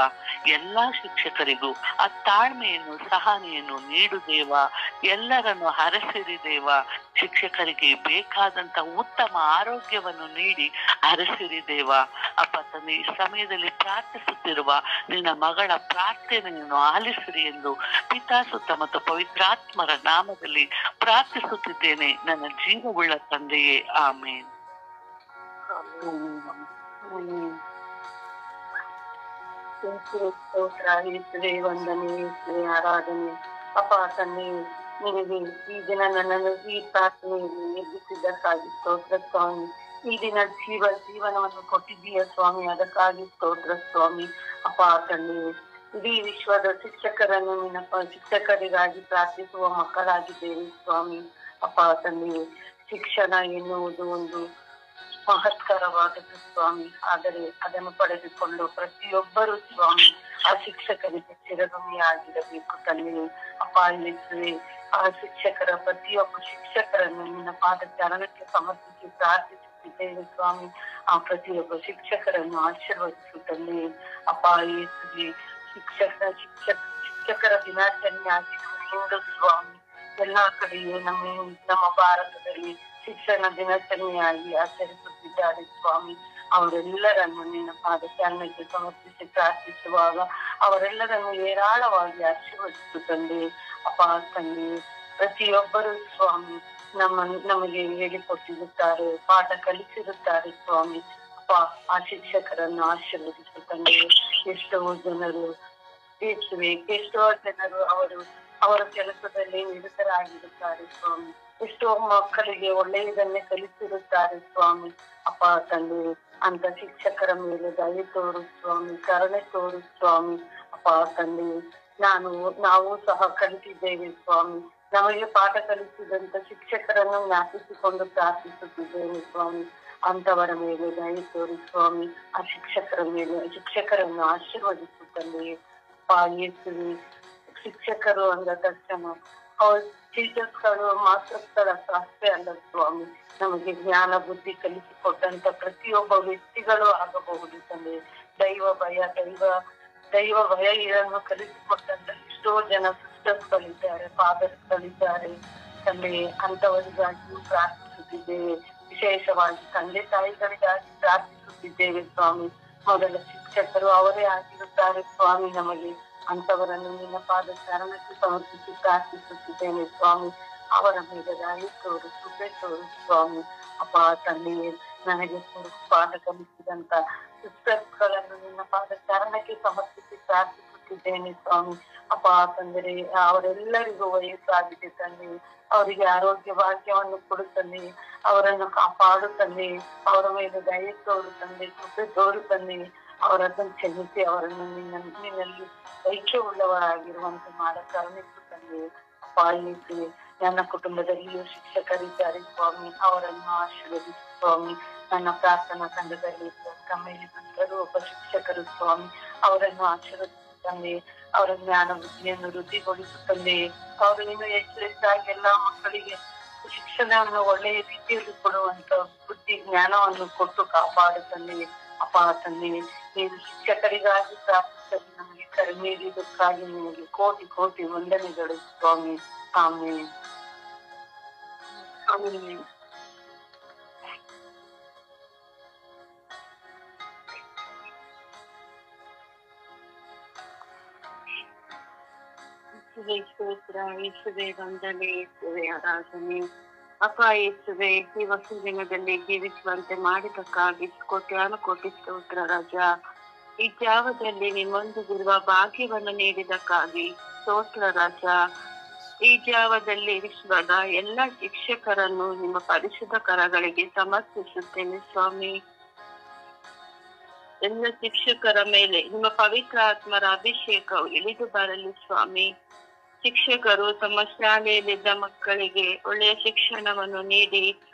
ಎಲ್ಲಾ ಶಿಕ್ಷಕರಿಗೂ ಆ ತಾಳ್ಮೆಯನ್ನು, ಸಹನೆಯನ್ನು ನೀಡು ದೇವ. ಎಲ್ಲರನ್ನು ಹರಸಿರಿ ದೇವ. ಶಿಕ್ಷಕರಿಗೆ ಬೇಕಾದಂತಹ ಉತ್ತಮ ಆರೋಗ್ಯವನ್ನು ನೀಡಿ ಹರಸಿರಿ ದೇವ. ಅಪ್ಪ ತಂದೆ, ಈ ಸಮಯದಲ್ಲಿ ಪ್ರಾರ್ಥಿಸುತ್ತಿರುವ ನಿನ್ನ ಮಗಳ ಪ್ರಾರ್ಥನೆಯನ್ನು ಆಲಿಸಿರಿ ಎಂದು ಪಿತಾ, ಸುತ್ತ ಮತ್ತು ಪವಿತ್ರಾತ್ಮರ ನಾಮದಲ್ಲಿ ಪ್ರಾರ್ಥಿಸುತ್ತಿದ್ದೇನೆ ನನ್ನ ಜೀವವುಳ್ಳ ತಂದೆಯೇ, ಆಮೇನ್. ವಂದನೆ, ಆರಾಧನೆ. ಅಪ್ಪ ತಂದೆ, ನಿನಗೆ ಈ ದಿನ ನನ್ನನ್ನು ಈ ಪ್ರಾರ್ಥನೆಯಲ್ಲಿ ಎಬ್ಬಿಸಿದ್ದಕ್ಕಾಗಿ ಸ್ತೋತ್ರ ಸ್ವಾಮಿ. ಈ ದಿನ ಜೀವನವನ್ನು ಕೊಟ್ಟಿದ್ದೀಯ ಸ್ವಾಮಿ, ಅದಕ್ಕಾಗಿ ಸ್ತೋತ್ರ ಸ್ವಾಮಿ. ಅಪ್ಪ ತಂದೆ, ಇಡೀ ವಿಶ್ವದ ಶಿಕ್ಷಕರನ್ನು ಶಿಕ್ಷಕರಿಗಾಗಿ ಪ್ರಾರ್ಥಿಸುವ ಮಕ್ಕಳಾಗಿದ್ದೇವೆ ಸ್ವಾಮಿ. ಅಪ್ಪ ತಂದೆ, ಶಿಕ್ಷಣ ಎನ್ನುವುದು ಒಂದು ಮಹತ್ಕರವಾದದ್ದು ಸ್ವಾಮಿ. ಆದರೆ ಅದನ್ನು ಪಡೆದುಕೊಂಡು ಪ್ರತಿಯೊಬ್ಬರು ಸ್ವಾಮಿ ಆ ಶಿಕ್ಷಕರಿಗೆ ಚಿರಋಣಿಯಾಗಿರಬೇಕು ತಂದೆ. ಅಪ್ಪ ಯೇಸುವೆ, ಆ ಶಿಕ್ಷಕರ ಪ್ರತಿಯೊಬ್ಬ ಶಿಕ್ಷಕರನ್ನು ನಿನ್ನ ಪಾದ ಚರಣಕ್ಕೆ ಸಮರ್ಪಿಸಿ ಪ್ರಾರ್ಥಿಸುತ್ತಿದ್ದೇವೆ ಸ್ವಾಮಿ. ಆ ಪ್ರತಿಯೊಬ್ಬ ಶಿಕ್ಷಕರನ್ನು ಆಶೀರ್ವದಿಸು ತಂದೆ. ಅಪ್ಪ ಯೇಸುವೆ, ಶಿಕ್ಷಕರ ದಿನಾಚರಣೆ ಆಗಿರುವುದು ಸ್ವಾಮಿ. ಎಲ್ಲಾ ಕಡೆಯೂ ನಮ್ಮ ಭಾರತದಲ್ಲಿ ಶಿಕ್ಷಣ ದಿನಾಚರಣೆಯಾಗಿ ಆಚರಿಸುತ್ತಿದ್ದಾರೆ ಸ್ವಾಮಿ. ಅವರೆಲ್ಲರನ್ನು ನಿನ್ನ ಪಾದ ಚರಣಕ್ಕೆ ಸಮರ್ಪಿಸಿ ಪ್ರಾರ್ಥಿಸುವಾಗ ಅವರೆಲ್ಲರನ್ನು ಏರಾಳವಾಗಿ ಆಶೀರ್ವದಿಸು ತಂದೆ. ಅಪ್ಪ ತಂದೆ, ಪ್ರತಿಯೊಬ್ಬರು ಸ್ವಾಮಿ ನಮಗೆ ಹೇಳಿಕೊಟ್ಟಿರುತ್ತಾರೆ, ಪಾಠ ಕಲಿಸಿರುತ್ತಾರೆ ಸ್ವಾಮಿ. ಅಪ್ಪ, ಆ ಶಿಕ್ಷಕರನ್ನು ಆಶೀರ್ವದಿಸು ತಂದೆ. ಎಷ್ಟೋ ಜನರು ಅವರ ಕೆಲಸದಲ್ಲಿ ನಿರತರಾಗಿರುತ್ತಾರೆ ಸ್ವಾಮಿ. ಎಷ್ಟೋ ಮಕ್ಕಳಿಗೆ ಒಳ್ಳೆಯದನ್ನೇ ಕಲಿಸಿರುತ್ತಾರೆ ಸ್ವಾಮಿ. ಅಪ್ಪ ತಂದೆ, ಅಂತ ಶಿಕ್ಷಕರ ಮೇಲೆ ದಯೆ ತೋರು ಸ್ವಾಮಿ, ಕರುಣೆ ತೋರು ಸ್ವಾಮಿ. ಅಪ್ಪ ತಂದೆ, ನಾವು ಸಹ ಕಲಿತಿದ್ದೇವೆ ಸ್ವಾಮಿ. ನಮಗೆ ಪಾಠ ಕಲಿಸಿದಂತ ಶಿಕ್ಷಕರನ್ನು ಜ್ಞಾಪಿಸಿಕೊಂಡು ಪ್ರಾರ್ಥಿಸುತ್ತಿದ್ದೇವೆ ಸ್ವಾಮಿ. ಅಂತವರ ಮೇಲೆ ದಯೆ ತೋರಿ ಸ್ವಾಮಿ. ಆ ಶಿಕ್ಷಕರನ್ನು ಆಶೀರ್ವದಿಸುತ್ತಂದೆ. ಅಪ್ಪ ಯೇಸುವೆ, ಶಿಕ್ಷಕರು ಅಂದ ತಕ್ಷಣ ಟೀಚರ್ಸ್ಗಳು ಮಾಸ್ಟರ್ಸ್ಗಳ ಅಷ್ಟೇ ಅಲ್ಲ ಸ್ವಾಮಿ, ನಮಗೆ ಜ್ಞಾನ ಬುದ್ಧಿ ಕಲಿಸಿಕೊಟ್ಟಂತ ಪ್ರತಿಯೊಬ್ಬ ವ್ಯಕ್ತಿಗಳು ಆಗಬಹುದು ತಂದೆ. ದೈವ ಭಯ ಇದನ್ನು ಕಲಿಸಿಕೊಟ್ಟಂತ ಎಷ್ಟೋ ಜನ ಸಿಸ್ಟರ್ಸ್ ಗಳಿದ್ದಾರೆ, ಫಾದರ್ಸ್ ಗಳಿದ್ದಾರೆ ತಂದೆ. ಅಂತವರಿಗಾಗಿಯೂ ಪ್ರಾರ್ಥಿಸುತ್ತಿದ್ದೇವೆ. ವಿಶೇಷವಾಗಿ ತಂದೆ ತಾಯಿಗಳಿಗಾಗಿ ಪ್ರಾರ್ಥಿಸುತ್ತಿದ್ದೇವೆ ಸ್ವಾಮಿ. ಮೊದಲ ಶಿಕ್ಷಕರು ಅವರೇ ಆಗಿರುತ್ತಾರೆ ಸ್ವಾಮಿ ನಮಗೆ. ಅಂತವರನ್ನು ನಿನ್ನ ಪಾದ ಚರಣಕ್ಕೆ ಸಮರ್ಪಿಸಿ ಪ್ರಾರ್ಥಿಸುತ್ತಿದ್ದೇನೆ ಸ್ವಾಮಿ. ಅವರ ಮೇಲೆ ದಯೆ ತೋರು, ಕೃಪೆ ತೋರು ಸ್ವಾಮಿ. ಅಪ್ಪ ತಂದೆಯೇ, ನನಗೆ ಪಾಠ ಕಲಿಸಿದಂತ ಸಿಸ್ಟರ್ಸ್ಗಳನ್ನು ನಿನ್ನ ಪಾದ ಚರಣಕ್ಕೆ ಸಮರ್ಪಿಸಿ ಪ್ರಾರ್ಥಿಸುತ್ತಿದ್ದೇನೆ ಸ್ವಾಮಿ. ಅಪ್ಪ ತಂದರೆ, ಅವರೆಲ್ಲರಿಗೂ ವಯಸ್ಸಾಗಿದೆ ತಂದೆ. ಅವರಿಗೆ ಆರೋಗ್ಯ ಭಾಗ್ಯವನ್ನು ಕೊಡು ತಂದೆ. ಅವರನ್ನು ಕಾಪಾಡು ತಂದೆ. ಅವರ ಮೇಲೆ ದಯೆ ತೋರು ತಂದೆ, ಕೃಪೆ ತೋರು ತಂದೆ. ಅವರನ್ನು ಕ್ಷಮಿಸಿ ಅವರನ್ನು ನಿನ್ನಲ್ಲಿ ಐಕ್ಯ ಉಳ್ಳವರಾಗಿರುವಂತೆ ಮಾಡ ಕರುಣಿಸು ತಂದೆ. ಅಪ್ಪ ಯೇಸುವೆ, ನನ್ನ ಕುಟುಂಬದಲ್ಲಿಯೂ ಶಿಕ್ಷಕರಿದ್ದಾರೆ ಸ್ವಾಮಿ, ಅವರನ್ನು ಆಶೀರ್ವದಿಸು ಸ್ವಾಮಿ. ನನ್ನ ಪ್ರಾರ್ಥನಾ ತಂಡದಲ್ಲಿ ಕಮ್ಮೇಲಿದ್ದರು ಒಬ್ಬ ಶಿಕ್ಷಕರು ಸ್ವಾಮಿ, ಅವರನ್ನು ಆಶೀರ್ವದಿಸು ತಂದೆ. ಅವರ ಜ್ಞಾನ ಬುದ್ಧಿಯನ್ನು ವೃದ್ಧಿಗೊಳಿಸು ತಂದೆ. ಅವರು ಇನ್ನು ಹೆಚ್ಚಾಗಿ ಎಲ್ಲಾ ಮಕ್ಕಳಿಗೆ ಶಿಕ್ಷಣವನ್ನು ಒಳ್ಳೆಯ ರೀತಿಯಲ್ಲಿ ಕೊಡುವಂತ ಬುದ್ಧಿ ಜ್ಞಾನವನ್ನು ಕೊಟ್ಟು ಕಾಪಾಡು ತಂದೆ. ಅಪ್ಪ ತಂದೆ, ನೀನು ಶಿಕ್ಷಕರಿಗಾಗಿ ಪ್ರಾರ್ಥಿಸಲು ನಮಗೆ ಕರೆ ನೀಡಿದ್ದಕ್ಕಾಗಿ ನಿಮಗೆ ಕೋಟಿ ಕೋಟಿ ವಂದನೆಗಳು ಸ್ವಾಮಿ. ಆಮೇಲೆ ಯೇಸುವೆ ವಂದನೆ, ಯೇಸುವೆ ಆರಾಧನೆ. ಅಪ್ಪ ಯೇಸುವೆ, ಈ ಹೊಸ ದಿನದಲ್ಲಿ ಜೀವಿಸುವಂತೆ ಮಾಡಿದಕ್ಕಾಗಿ ಕೋಟ್ಯಾನು ಕೋಟಿ ಸ್ತೋತ್ರ ರಾಜ. ಈ ಜಾವದಲ್ಲಿ ನಿಮ್ಮೊಂದಿಗಿರುವ ಭಾಗ್ಯವನ್ನು ನೀಡಿದಕ್ಕಾಗಿ ಸ್ತೋತ್ರ ರಾಜ. ಈ ಜಾವದಲ್ಲಿ ವಿಶ್ವದ ಎಲ್ಲ ಶಿಕ್ಷಕರನ್ನು ನಿಮ್ಮ ಪರಿಶುದ್ಧ ಕರಗಳಿಗೆ ಸಮರ್ಪಿಸುತ್ತೇನೆ ಸ್ವಾಮಿ. ಎಲ್ಲ ಶಿಕ್ಷಕರ ಮೇಲೆ ನಿಮ್ಮ ಪವಿತ್ರ ಆತ್ಮರ ಅಭಿಷೇಕವು ಇಳಿದು ಬರಲಿ ಸ್ವಾಮಿ. ಶಿಕ್ಷಕರು ತಮ್ಮ ಶಾಲೆಯಲ್ಲಿದ್ದ ಮಕ್ಕಳಿಗೆ ಒಳ್ಳೆಯ ಶಿಕ್ಷಣವನ್ನು ನೀಡಿ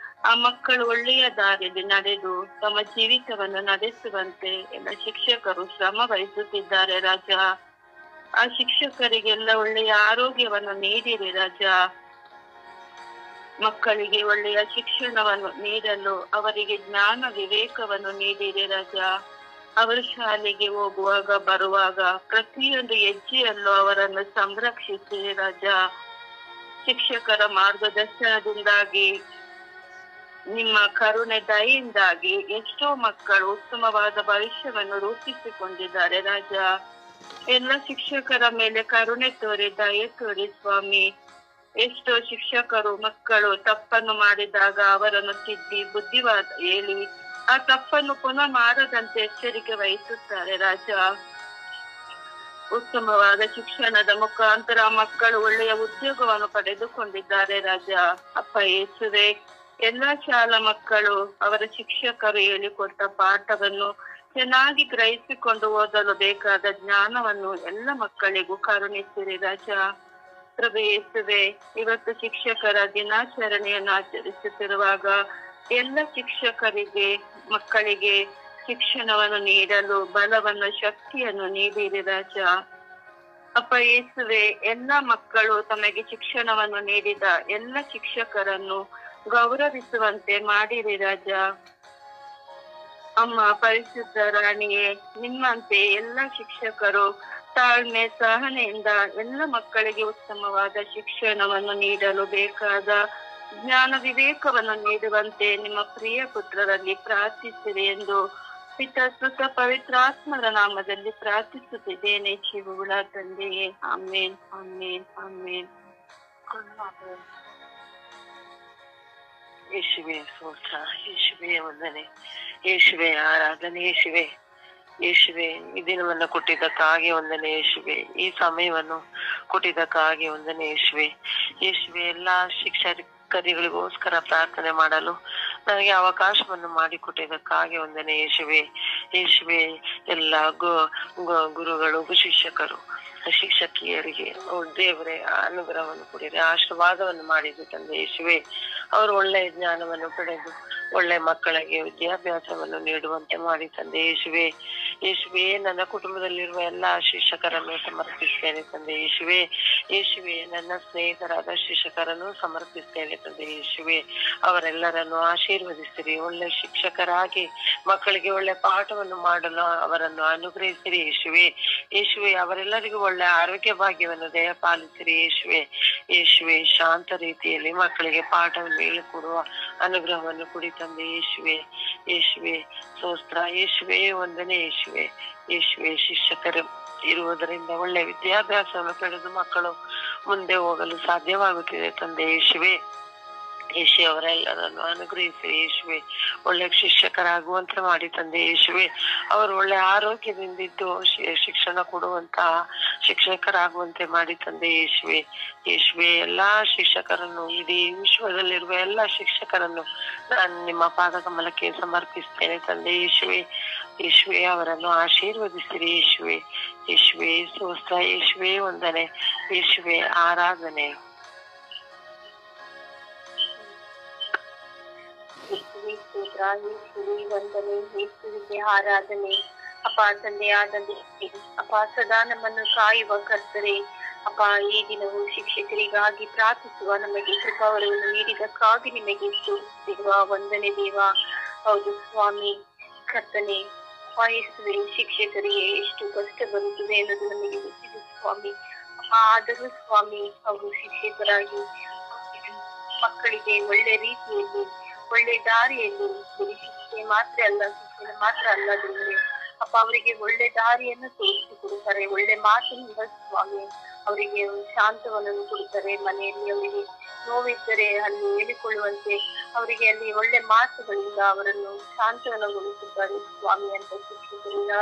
ಆ ಮಕ್ಕಳು ಒಳ್ಳೆಯ ದಾರಿಯಲ್ಲಿ ನಡೆದು ತಮ್ಮ ಜೀವಿತವನ್ನು ನಡೆಸುವಂತೆ ಎಲ್ಲ ಶಿಕ್ಷಕರು ಶ್ರಮ ವಹಿಸುತ್ತಿದ್ದಾರೆ ರಾಜ. ಆ ಶಿಕ್ಷಕರಿಗೆಲ್ಲ ಒಳ್ಳೆಯ ಆರೋಗ್ಯವನ್ನು ನೀಡಿರಿ ರಾಜ. ಮಕ್ಕಳಿಗೆ ಒಳ್ಳೆಯ ಶಿಕ್ಷಣವನ್ನು ನೀಡಲು ಅವರಿಗೆ ಜ್ಞಾನ ವಿವೇಕವನ್ನು ನೀಡಿರಿ ರಾಜ. ಅವರು ಶಾಲೆಗೆ ಹೋಗುವಾಗ ಬರುವಾಗ ಪ್ರತಿಯೊಂದು ಹೆಜ್ಜೆಯಲ್ಲೂ ಅವರನ್ನು ಸಂರಕ್ಷಿಸಿರಿ ರಾಜ. ಶಿಕ್ಷಕರ ಮಾರ್ಗದರ್ಶನದಿಂದಾಗಿ ನಿಮ್ಮ ಕರುಣೆ ದಯೆಯಿಂದಾಗಿ ಎಷ್ಟೋ ಮಕ್ಕಳು ಉತ್ತಮವಾದ ಭವಿಷ್ಯವನ್ನು ರೂಪಿಸಿಕೊಂಡಿದ್ದಾರೆ ರಾಜ. ಎಲ್ಲ ಶಿಕ್ಷಕರ ಮೇಲೆ ಕರುಣೆ ತೋರಿ ದಯೆ ತೋರಿ ಸ್ವಾಮಿ. ಎಷ್ಟೋ ಶಿಕ್ಷಕರು ಮಕ್ಕಳು ತಪ್ಪನ್ನು ಮಾಡಿದಾಗ ಅವರನ್ನು ತಿದ್ದಿ ಬುದ್ಧಿವಾದ ಹೇಳಿ ಆ ತಪ್ಪನ್ನು ಪುನಃ ಮಾಡದಂತೆ ಎಚ್ಚರಿಕೆ ವಹಿಸುತ್ತಾರೆ ರಾಜ. ಉತ್ತಮವಾದ ಶಿಕ್ಷಣದ ಮುಖಾಂತರ ಮಕ್ಕಳು ಒಳ್ಳೆಯ ಉದ್ಯೋಗವನ್ನು ಪಡೆದುಕೊಂಡಿದ್ದಾರೆ ರಾಜ. ಅಪ್ಪ ಯೇಸುವೆ, ಎಲ್ಲಾ ಶಾಲಾ ಮಕ್ಕಳು ಅವರ ಶಿಕ್ಷಕರು ಹೇಳಿಕೊಟ್ಟ ಪಾಠವನ್ನು ಚೆನ್ನಾಗಿ ಗ್ರಹಿಸಿಕೊಂಡು ಓದಲು ಬೇಕಾದ ಜ್ಞಾನವನ್ನು ಎಲ್ಲ ಮಕ್ಕಳಿಗೂ ಕರುಣಿಸಿರಿ ರಾಜ. ಪ್ರಭು ಯೇಸುವೆ, ಇವತ್ತು ಶಿಕ್ಷಕರ ದಿನಾಚರಣೆಯನ್ನು ಆಚರಿಸುತ್ತಿರುವಾಗ ಎಲ್ಲ ಶಿಕ್ಷಕರಿಗೆ ಮಕ್ಕಳಿಗೆ ಶಿಕ್ಷಣವನ್ನು ನೀಡಲು ಬಲವನ್ನು ಶಕ್ತಿಯನ್ನು ನೀಡಿರಿ ರಾಜ. ಅಪ್ಪ ಯೇಸುವೆ, ಎಲ್ಲ ಮಕ್ಕಳು ತಮಗೆ ಶಿಕ್ಷಣವನ್ನು ನೀಡಿದ ಎಲ್ಲ ಶಿಕ್ಷಕರನ್ನು ಗೌರವಿಸುವಂತೆ ಮಾಡಿರಿ ರಾಜ. ಅಮ್ಮ ಪರಿಶುದ್ಧ ರಾಣಿಯೇ, ನಿಮ್ಮಂತೆ ಎಲ್ಲ ಶಿಕ್ಷಕರು ತಾಳ್ಮೆ ಸಹನೆಯಿಂದ ಎಲ್ಲ ಮಕ್ಕಳಿಗೆ ಉತ್ತಮವಾದ ಶಿಕ್ಷಣವನ್ನು ನೀಡಲು ಬೇಕಾದ ಜ್ಞಾನ ವಿವೇಕವನ್ನು ನೀಡುವಂತೆ ನಿಮ್ಮ ಪ್ರಿಯ ಪುತ್ರರಲ್ಲಿ ಪ್ರಾರ್ಥಿಸಿರಿ ಎಂದು ಪಿತ ಸುತ ಪವಿತ್ರಾತ್ಮರ ನಾಮದಲ್ಲಿ ಪ್ರಾರ್ಥಿಸುತ್ತಿದ್ದೇನೆ ಜೀವವುಳ್ಳ ತಂದೆಯೇ. ಆಮೇನ್, ಆಮೇನ್, ಆಮೇನ್. ಯೇಸುವೆ ಸ್ತೋತ್ರ, ಯೇಸುವೆ ವಂದನೆ, ಯೇಸುವೆ ಆರಾಧನೆ, ಯೇಸುವೆ ಯೇಸುವೆ ಈ ದಿನವನ್ನು ಕೊಟ್ಟಿದ್ದಕ್ಕಾಗಿ ವಂದನೆ ಯೇಸುವೆ. ಈ ಸಮಯವನ್ನು ಕೊಟ್ಟಿದ್ದಕ್ಕಾಗಿ ವಂದನೆ ಯೇಸುವೆ. ಯೇಸುವೆ ಎಲ್ಲಾ ಶಿಕ್ಷಕರಿಗಳಿಗೋಸ್ಕರ ಪ್ರಾರ್ಥನೆ ಮಾಡಲು ನನಗೆ ಅವಕಾಶವನ್ನು ಮಾಡಿಕೊಟ್ಟಿದ್ದಕ್ಕಾಗಿ ವಂದನೆ ಯೇಸುವೆ. ಯೇಸುವೆ ಎಲ್ಲ ಗುರುಗಳು ಶಿಕ್ಷಕರು ಶಿಕ್ಷಕಿಯರಿಗೆ ದೇವರೇ ಅನುಗ್ರಹವನ್ನು ಕೊಡಿರಿ, ಆಶೀರ್ವಾದವನ್ನು ಮಾಡಿದ್ದು ತಂದೆ ಯೇಸುವೆ. ಅವರು ಒಳ್ಳೆಯ ಜ್ಞಾನವನ್ನು ಪಡೆದು ಒಳ್ಳೆ ಮಕ್ಕಳಿಗೆ ವಿದ್ಯಾಭ್ಯಾಸವನ್ನು ನೀಡುವಂತೆ ಮಾಡಿ ತಂದೆ ಯೇಸುವೆ. ಯೇಸುವೆ ನನ್ನ ಕುಟುಂಬದಲ್ಲಿರುವ ಎಲ್ಲಾ ಶಿಕ್ಷಕರನ್ನು ಸಮರ್ಪಿಸ್ತೇನೆ ತಂದೆ ಯೇಸುವೆ. ಯೇಸುವೆ ನನ್ನ ಸ್ನೇಹಿತರಾದ ಶಿಕ್ಷಕರನ್ನು ಸಮರ್ಪಿಸ್ತೇನೆ ತಂದೆ ಯೇಸುವೆ. ಅವರೆಲ್ಲರನ್ನು ಆಶೀರ್ವದಿಸಿರಿ, ಒಳ್ಳೆ ಶಿಕ್ಷಕರಾಗಿ ಮಕ್ಕಳಿಗೆ ಒಳ್ಳೆ ಪಾಠವನ್ನು ಮಾಡಲು ಅವರನ್ನು ಅನುಗ್ರಹಿಸಿರಿ ಯೇಸುವೆ. ಯೇಸುವೆ ಅವರೆಲ್ಲರಿಗೂ ಒಳ್ಳೆ ಆರೋಗ್ಯ ಭಾಗ್ಯವನ್ನು ದಯಪಾಲಿಸಿರಿ ಯೇಸುವೆ. ಯೇಸುವೆ ಶಾಂತ ರೀತಿಯಲ್ಲಿ ಮಕ್ಕಳಿಗೆ ಪಾಠವನ್ನು ಹೇಳಿಕೊಡುವ ಅನುಗ್ರಹವನ್ನು ಕೊಡಿ ತಂದೆ ಯೇಸುವೆ. ಯೇಸುವೆ ಸ್ತೋತ್ರ, ಯೇಸುವೆ ವಂದನೆ ಯೇಸುವೆ. ಯೇಸುವೆ ಶಿಕ್ಷಕರು ಇರುವುದರಿಂದ ಒಳ್ಳೆ ವಿದ್ಯಾಭ್ಯಾಸವನ್ನು ಪಡೆದು ಮಕ್ಕಳು ಮುಂದೆ ಹೋಗಲು ಸಾಧ್ಯವಾಗುತ್ತಿದೆ ತಂದೆ ಯೇಸುವೆ. ಯೇಸು ಅವರೆಲ್ಲರನ್ನು ಅನುಗ್ರಹಿಸಿ ಯೇಸುವೆ. ಒಳ್ಳೆ ಶಿಕ್ಷಕರಾಗುವಂತೆ ಮಾಡಿ ತಂದೆ ಯೇಸುವೆ. ಅವರು ಒಳ್ಳೆ ಆರೋಗ್ಯದಿಂದಿದ್ದು ಶಿಕ್ಷಣ ಕೊಡುವಂತಹ ಶಿಕ್ಷಕರಾಗುವಂತೆ ಮಾಡಿ ತಂದೆ ಯೇಸುವೆ. ಯೇಸುವೆ ಎಲ್ಲಾ ಶಿಕ್ಷಕರನ್ನು, ಇಡೀ ವಿಶ್ವದಲ್ಲಿರುವ ಎಲ್ಲಾ ಶಿಕ್ಷಕರನ್ನು ನಾನು ನಿಮ್ಮ ಪಾದ ಕಮಲಕ್ಕೆ ಸಮರ್ಪಿಸ್ತೇನೆ ತಂದೆ ಯೇಸುವೆ. ಯೇಸುವೆ ಅವರನ್ನು ಆಶೀರ್ವದಿಸಿರಿ ಯೇಸುವೆ. ಯೇಸುವೆ ಸ್ತೋತ್ರ, ಯೇಸುವೆ ವಂದನೆ, ಯೇಸುವೆ ಆರಾಧನೆ. ವಂದನೆ, ಯೇಸುವಿಗೆ ಆರಾಧನೆ. ಅಪ್ಪ ತಂದೆಯಾದಂತೆ ಅಪ್ಪ ಸದಾ ನಮ್ಮನ್ನು ಕಾಯುವ ಕರ್ತರೆ, ಅಪ್ಪ ಈ ದಿನವೂ ಶಿಕ್ಷಕರಿಗಾಗಿ ಪ್ರಾರ್ಥಿಸುವ ನಮಗೆ ಕೃಪಾವರವನ್ನು ನೀಡಿದಕ್ಕಾಗಿ ನಿಮಗೆ ಸ್ತುತಿಸುವ ವಂದನೆ ದೇವ. ಹೌದು ಸ್ವಾಮಿ ಕರ್ತನೆ, ಯೇಸುವೆ ಶಿಕ್ಷಕರಿಗೆ ಎಷ್ಟು ಕಷ್ಟ ಬರುತ್ತದೆ ಅನ್ನೋದು ನಮಗೆ ಗೊತ್ತಿದೆ ಸ್ವಾಮಿ. ಆದರೂ ಸ್ವಾಮಿ ಅವರು ಶಿಕ್ಷಕರಾಗಿ ಮಕ್ಕಳಿಗೆ ಒಳ್ಳೆ ರೀತಿಯಲ್ಲಿ ಒಳ್ಳೆ ದಾರಿಯಲ್ಲಿ ಶಿಕ್ಷೆ ಮಾತ್ರ ಅಲ್ಲ, ಶಿಕ್ಷಣ ಮಾತ್ರ ಅಲ್ಲ ದೇವರೇ, ಅಪ್ಪ ಅವರಿಗೆ ಒಳ್ಳೆ ದಾರಿಯನ್ನು ತೋರಿಸಿಕೊಡುತ್ತಾರೆ. ಒಳ್ಳೆ ಮಾತಿನಿಂದ ಸ್ವಾಮಿ ಅವರಿಗೆ ಶಾಂತವನ್ನು ಕೊಡುತ್ತಾರೆ. ಮನೆಯಲ್ಲಿ ಅವರಿಗೆ ನೋವಿದ್ದರೆ ಅಲ್ಲಿ ಹೇಳಿಕೊಳ್ಳುವಂತೆ ಅವರಿಗೆ ಅಲ್ಲಿ ಒಳ್ಳೆ ಮಾತುಗಳಿಂದ ಅವರನ್ನು ಶಾಂತವನ್ನುಗೊಳಿಸುತ್ತಾರೆ ಸ್ವಾಮಿ. ಅಂತ ಶಿಕ್ಷಕರಿಂದ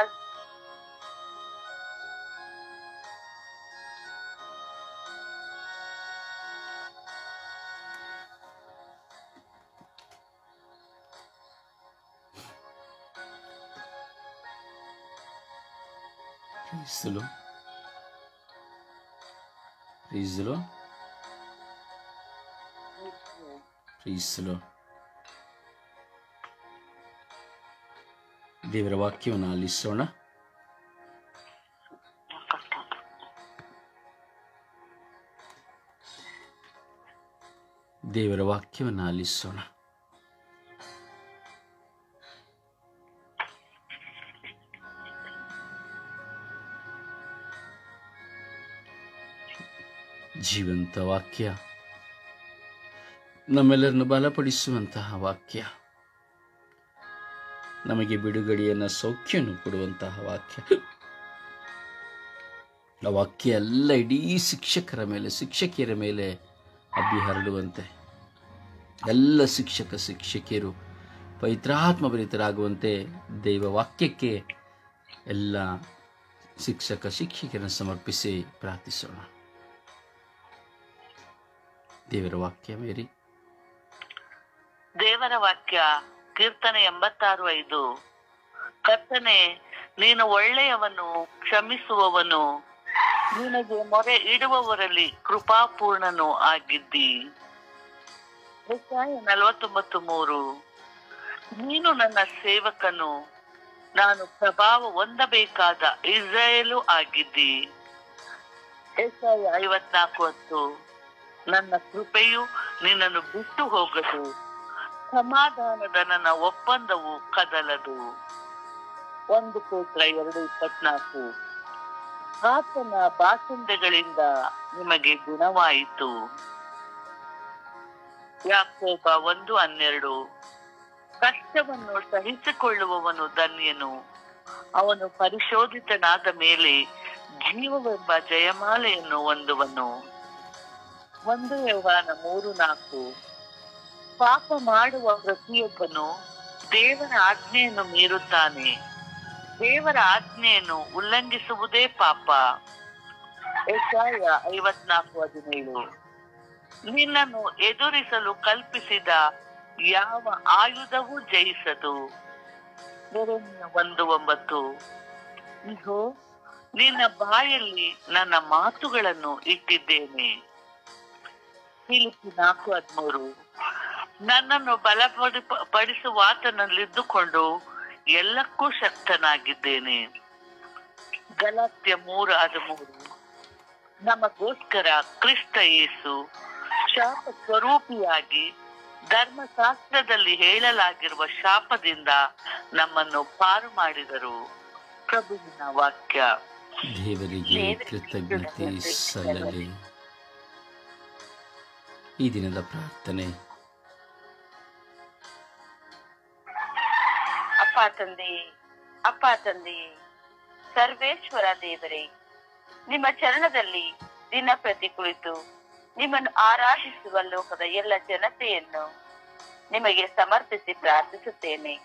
ಕ್ರೈಸ್ತಲು ಕ್ರೈಸ್ತಲು ಕ್ರೈಸ್ತಲು. ದೇವರ ವಾಕ್ಯವನ್ನು ಆಲಿಸೋಣ. ದೇವರ ವಾಕ್ಯವನ್ನು ಆಲಿಸೋಣ. ಜೀವಂತ ವಾಕ್ಯ, ನಮ್ಮೆಲ್ಲರನ್ನು ಬಲಪಡಿಸುವಂತಹ ವಾಕ್ಯ, ನಮಗೆ ಬಿಡುಗಡೆಯನ್ನು ಸೌಖ್ಯವನ್ನು ಕೊಡುವಂತಹ ವಾಕ್ಯ. ಆ ವಾಕ್ಯ ಎಲ್ಲ ಇಡೀ ಶಿಕ್ಷಕರ ಮೇಲೆ, ಶಿಕ್ಷಕಿಯರ ಮೇಲೆ ಹಬ್ಬಿ ಹರಡುವಂತೆ, ಎಲ್ಲ ಶಿಕ್ಷಕ ಶಿಕ್ಷಕಿಯರು ಪವಿತ್ರಾತ್ಮ ಭರಿತರಾಗುವಂತೆ ದೈವ ವಾಕ್ಯಕ್ಕೆ ಎಲ್ಲ ಶಿಕ್ಷಕ ಶಿಕ್ಷಕಿಯರನ್ನು ಸಮರ್ಪಿಸಿ ಪ್ರಾರ್ಥಿಸೋಣ. ದೇವರ ವಾಕ್ಯ ಮೇರಿ. ದೇವರ ವಾಕ್ಯ ಕೀರ್ತನೆ 86:5. ಕರ್ತನೆ, ನೀನು ಒಳ್ಳೆಯವನು, ಕ್ಷಮಿಸುವವನು, ನಿನಗೆ ಮೊರೆ ಇಡುವವರಲ್ಲಿ ಕೃಪಾಪೂರ್ಣನು ಆಗಿದ್ದಿ. 49:3. ನೀನು ನನ್ನ ಸೇವಕನು, ನಾನು ಪ್ರಭಾವ ಹೊಂದಬೇಕಾದ ಇಸ್ರಾಯೇಲು ಆಗಿದ್ದಿ. 54:10. ನನ್ನ ಕೃಪೆಯು ನಿನ್ನನ್ನು ಬಿಟ್ಟು ಹೋಗದು, ಸಮಾಧಾನದ ನನ್ನ ಒಪ್ಪಂದವು ಕದಲದು. 1 ಪೇತ್ರ 2:24. ಆತನ ಬಾಸುಂಡೆಗಳಿಂದ ನಿಮಗೆ ಗುಣವಾಯಿತು. ಯಾಕೋಬ 1:12. ಕಷ್ಟವನ್ನು ಸಹಿಸಿಕೊಳ್ಳುವವನು ಧನ್ಯನು, ಅವನು ಪರಿಶೋಧಿತನಾದ ಮೇಲೆ ಜೀವವೆಂಬ ಜಯಮಾಲೆಯನ್ನು ಹೊಂದುವನು. 1 ಯೋಹಾನ 3:4. ಪಾಪ ಮಾಡುವ ಪ್ರತಿಯೊಬ್ಬನು ದೇವರ ಆಜ್ಞೆಯನ್ನು ಮೀರುತ್ತಾನೆ, ದೇವರ ಆಜ್ಞೆಯನ್ನು ಉಲ್ಲಂಘಿಸುವುದೇ ಪಾಪ. ಯೆಶಾಯ 54:17. ನಿನ್ನನ್ನು ಎದುರಿಸಲು ಕಲ್ಪಿಸಿದ ಯಾವ ಆಯುಧವೂ ಜಯಿಸದು. ಯೆರೆಮೀಯ 1:9. ಇಗೋ, ನಿನ್ನ ಬಾಯಲ್ಲಿ ನನ್ನ ಮಾತುಗಳನ್ನು ಇಟ್ಟಿದ್ದೇನೆ. ಫಿಲಿಪ್ಪಿ 4:13. ನನ್ನನ್ನು ಬಲಪಡಿಸುವಾತನಲ್ಲಿದ್ದುಕೊಂಡು ಎಲ್ಲಕ್ಕೂ ಶಕ್ತನಾಗಿದ್ದೇನೆ. ಗಲಾತ್ಯ 3:13. ನಮಗೋಸ್ಕರ ಕ್ರಿಸ್ತ ಯೇಸು ಶಾಪ ಸ್ವರೂಪಿಯಾಗಿ ಧರ್ಮಶಾಸ್ತ್ರದಲ್ಲಿ ಹೇಳಲಾಗಿರುವ ಶಾಪದಿಂದ ನಮ್ಮನ್ನು ಪಾರು ಮಾಡಿದರು. ಪ್ರಭುವಿನ ವಾಕ್ಯ. ದೇವರಿಗೆ ಕೃತಜ್ಞತೆ ಸಲ್ಲಲಿ. ಈ ದಿನದ ಪ್ರಾರ್ಥನೆ. ಅಪ್ಪ ತಂದೆಯೇ, ಸರ್ವೇಶ್ವರ ದೇವರೇ, ನಿಮ್ಮ ಚರಣದಲ್ಲಿ ದಿನ ಪ್ರತಿ ಕುಳಿತು ನಿಮ್ಮನ್ನು ಆರಾಧಿಸುವ ಲೋಕದ ಎಲ್ಲ ಜನತೆಯನ್ನು ನಿಮಗೆ ಸಮರ್ಪಿಸಿ ಪ್ರಾರ್ಥಿಸುತ್ತೇನೆ.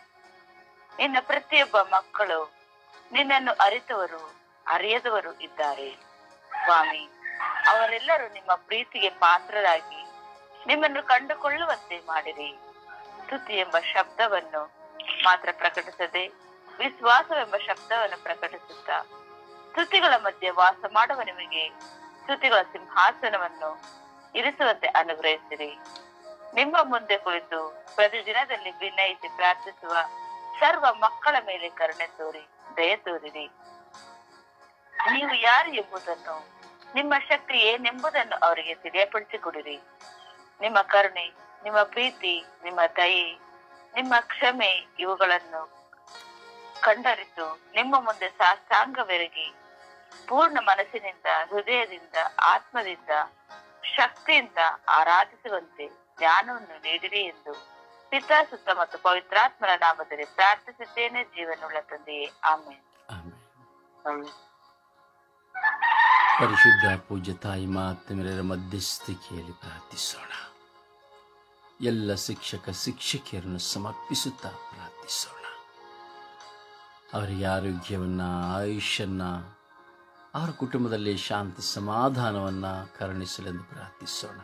ನಿನ್ನ ಪ್ರತಿಯೊಬ್ಬ ಮಕ್ಕಳು ನಿನ್ನನ್ನು ಅರಿತವರು ಅರಿಯದವರು ಇದ್ದಾರೆ ಸ್ವಾಮಿ. ಅವರೆಲ್ಲರೂ ನಿಮ್ಮ ಪ್ರೀತಿಗೆ ಪಾತ್ರರಾಗಿ ನಿಮ್ಮನ್ನು ಕಂಡುಕೊಳ್ಳುವಂತೆ ಮಾಡಿರಿ. ಸ್ತುತಿ ಎಂಬ ಶಬ್ದವನ್ನು ಮಾತ್ರ ಪ್ರಕಟಿಸದೆ ವಿಶ್ವಾಸವೆಂಬ ಶಬ್ದವನ್ನು ಪ್ರಕಟಿಸುತ್ತಾ ಸ್ತುತಿಗಳ ಮಧ್ಯೆ ವಾಸ ಮಾಡುವ ನಿಮಗೆ ಸ್ತುತಿಗಳ ಸಿಂಹಾಸನವನ್ನು ಇರಿಸುವಂತೆ ಅನುಗ್ರಹಿಸಿರಿ. ನಿಮ್ಮ ಮುಂದೆ ಕುಳಿತು ಪ್ರತಿದಿನದಲ್ಲಿ ವಿನಯಿಸಿ ಪ್ರಾರ್ಥಿಸುವ ಸರ್ವ ಮಕ್ಕಳ ಮೇಲೆ ಕರುಣೆ ತೋರಿ ದಯ ತೋರಿರಿ. ನೀವು ಯಾರು ಎಂಬುದನ್ನು, ನಿಮ್ಮ ಶಕ್ತಿ ಏನೆಂಬುದನ್ನು ಅವರಿಗೆ ತಿಳಿಯಪಡಿಸಿಕೊಡಿರಿ. ನಿಮ್ಮ ಕರುಣೆ, ನಿಮ್ಮ ಪ್ರೀತಿ, ನಿಮ್ಮ ದಯೆ, ನಿಮ್ಮ ಕ್ಷಮೆ ಇವುಗಳನ್ನು ಕಂಡರಿತು ನಿಮ್ಮ ಮುಂದೆ ಸಾಷ್ಟಾಂಗವೆರಗಿ ಪೂರ್ಣ ಮನಸ್ಸಿನಿಂದ, ಹೃದಯದಿಂದ, ಆತ್ಮದಿಂದ, ಶಕ್ತಿಯಿಂದ ಆರಾಧಿಸುವಂತೆ ಜ್ಞಾನವನ್ನು ನೀಡಿರಿ ಎಂದು ಪಿತಾ, ಸುತ್ತ ಮತ್ತು ಪವಿತ್ರಾತ್ಮನ ನಾಮದಲ್ಲಿ ಪ್ರಾರ್ಥಿಸುತ್ತೇನೆ, ಜೀವನುಳ್ಳ ತಂದೆಯೇ. ಆಮೇಲೆ. ಪರಿಶುದ್ಧ ಪೂಜ್ಯ ತಾಯಿ ಮಾತೆಯರ ಮಧ್ಯಸ್ಥಿಕೆಯಲ್ಲಿ ಪ್ರಾರ್ಥಿಸೋಣ. ಎಲ್ಲ ಶಿಕ್ಷಕ ಶಿಕ್ಷಕಿಯರನ್ನು ಸಮರ್ಪಿಸುತ್ತಾ ಪ್ರಾರ್ಥಿಸೋಣ. ಅವರಿಗೆ ಆರೋಗ್ಯವನ್ನು, ಆಯುಷ್ಯನ್ನು, ಅವರ ಕುಟುಂಬದಲ್ಲಿ ಶಾಂತಿ ಸಮಾಧಾನವನ್ನು ಕರುಣಿಸಲೆಂದು ಪ್ರಾರ್ಥಿಸೋಣ.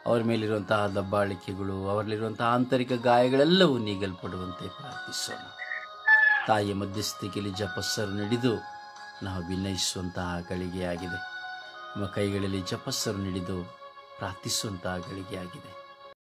ಅವರ ಮೇಲಿರುವಂತಹ ದಬ್ಬಾಳಿಕೆಗಳು, ಅವರಲ್ಲಿರುವಂತಹ ಆಂತರಿಕ ಗಾಯಗಳೆಲ್ಲವೂ ನೀಗಲ್ಪಡುವಂತೆ ಪ್ರಾರ್ಥಿಸೋಣ. ತಾಯಿಯ ಮಧ್ಯಸ್ಥಿಕೆಯಲ್ಲಿ ಜಪಸ್ಸರು ನಡೆದು ನಾವು ಭಿನ್ನಯಿಸುವಂತಹ ಗಳಿಗೆಯಾಗಿದೆ. ನಮ್ಮ ಕೈಗಳಲ್ಲಿ ಜಪಸ್ಸರು ಹಿಡಿದು ಪ್ರಾರ್ಥಿಸುವಂತಹ ಗಳಿಗೆಯಾಗಿದೆ.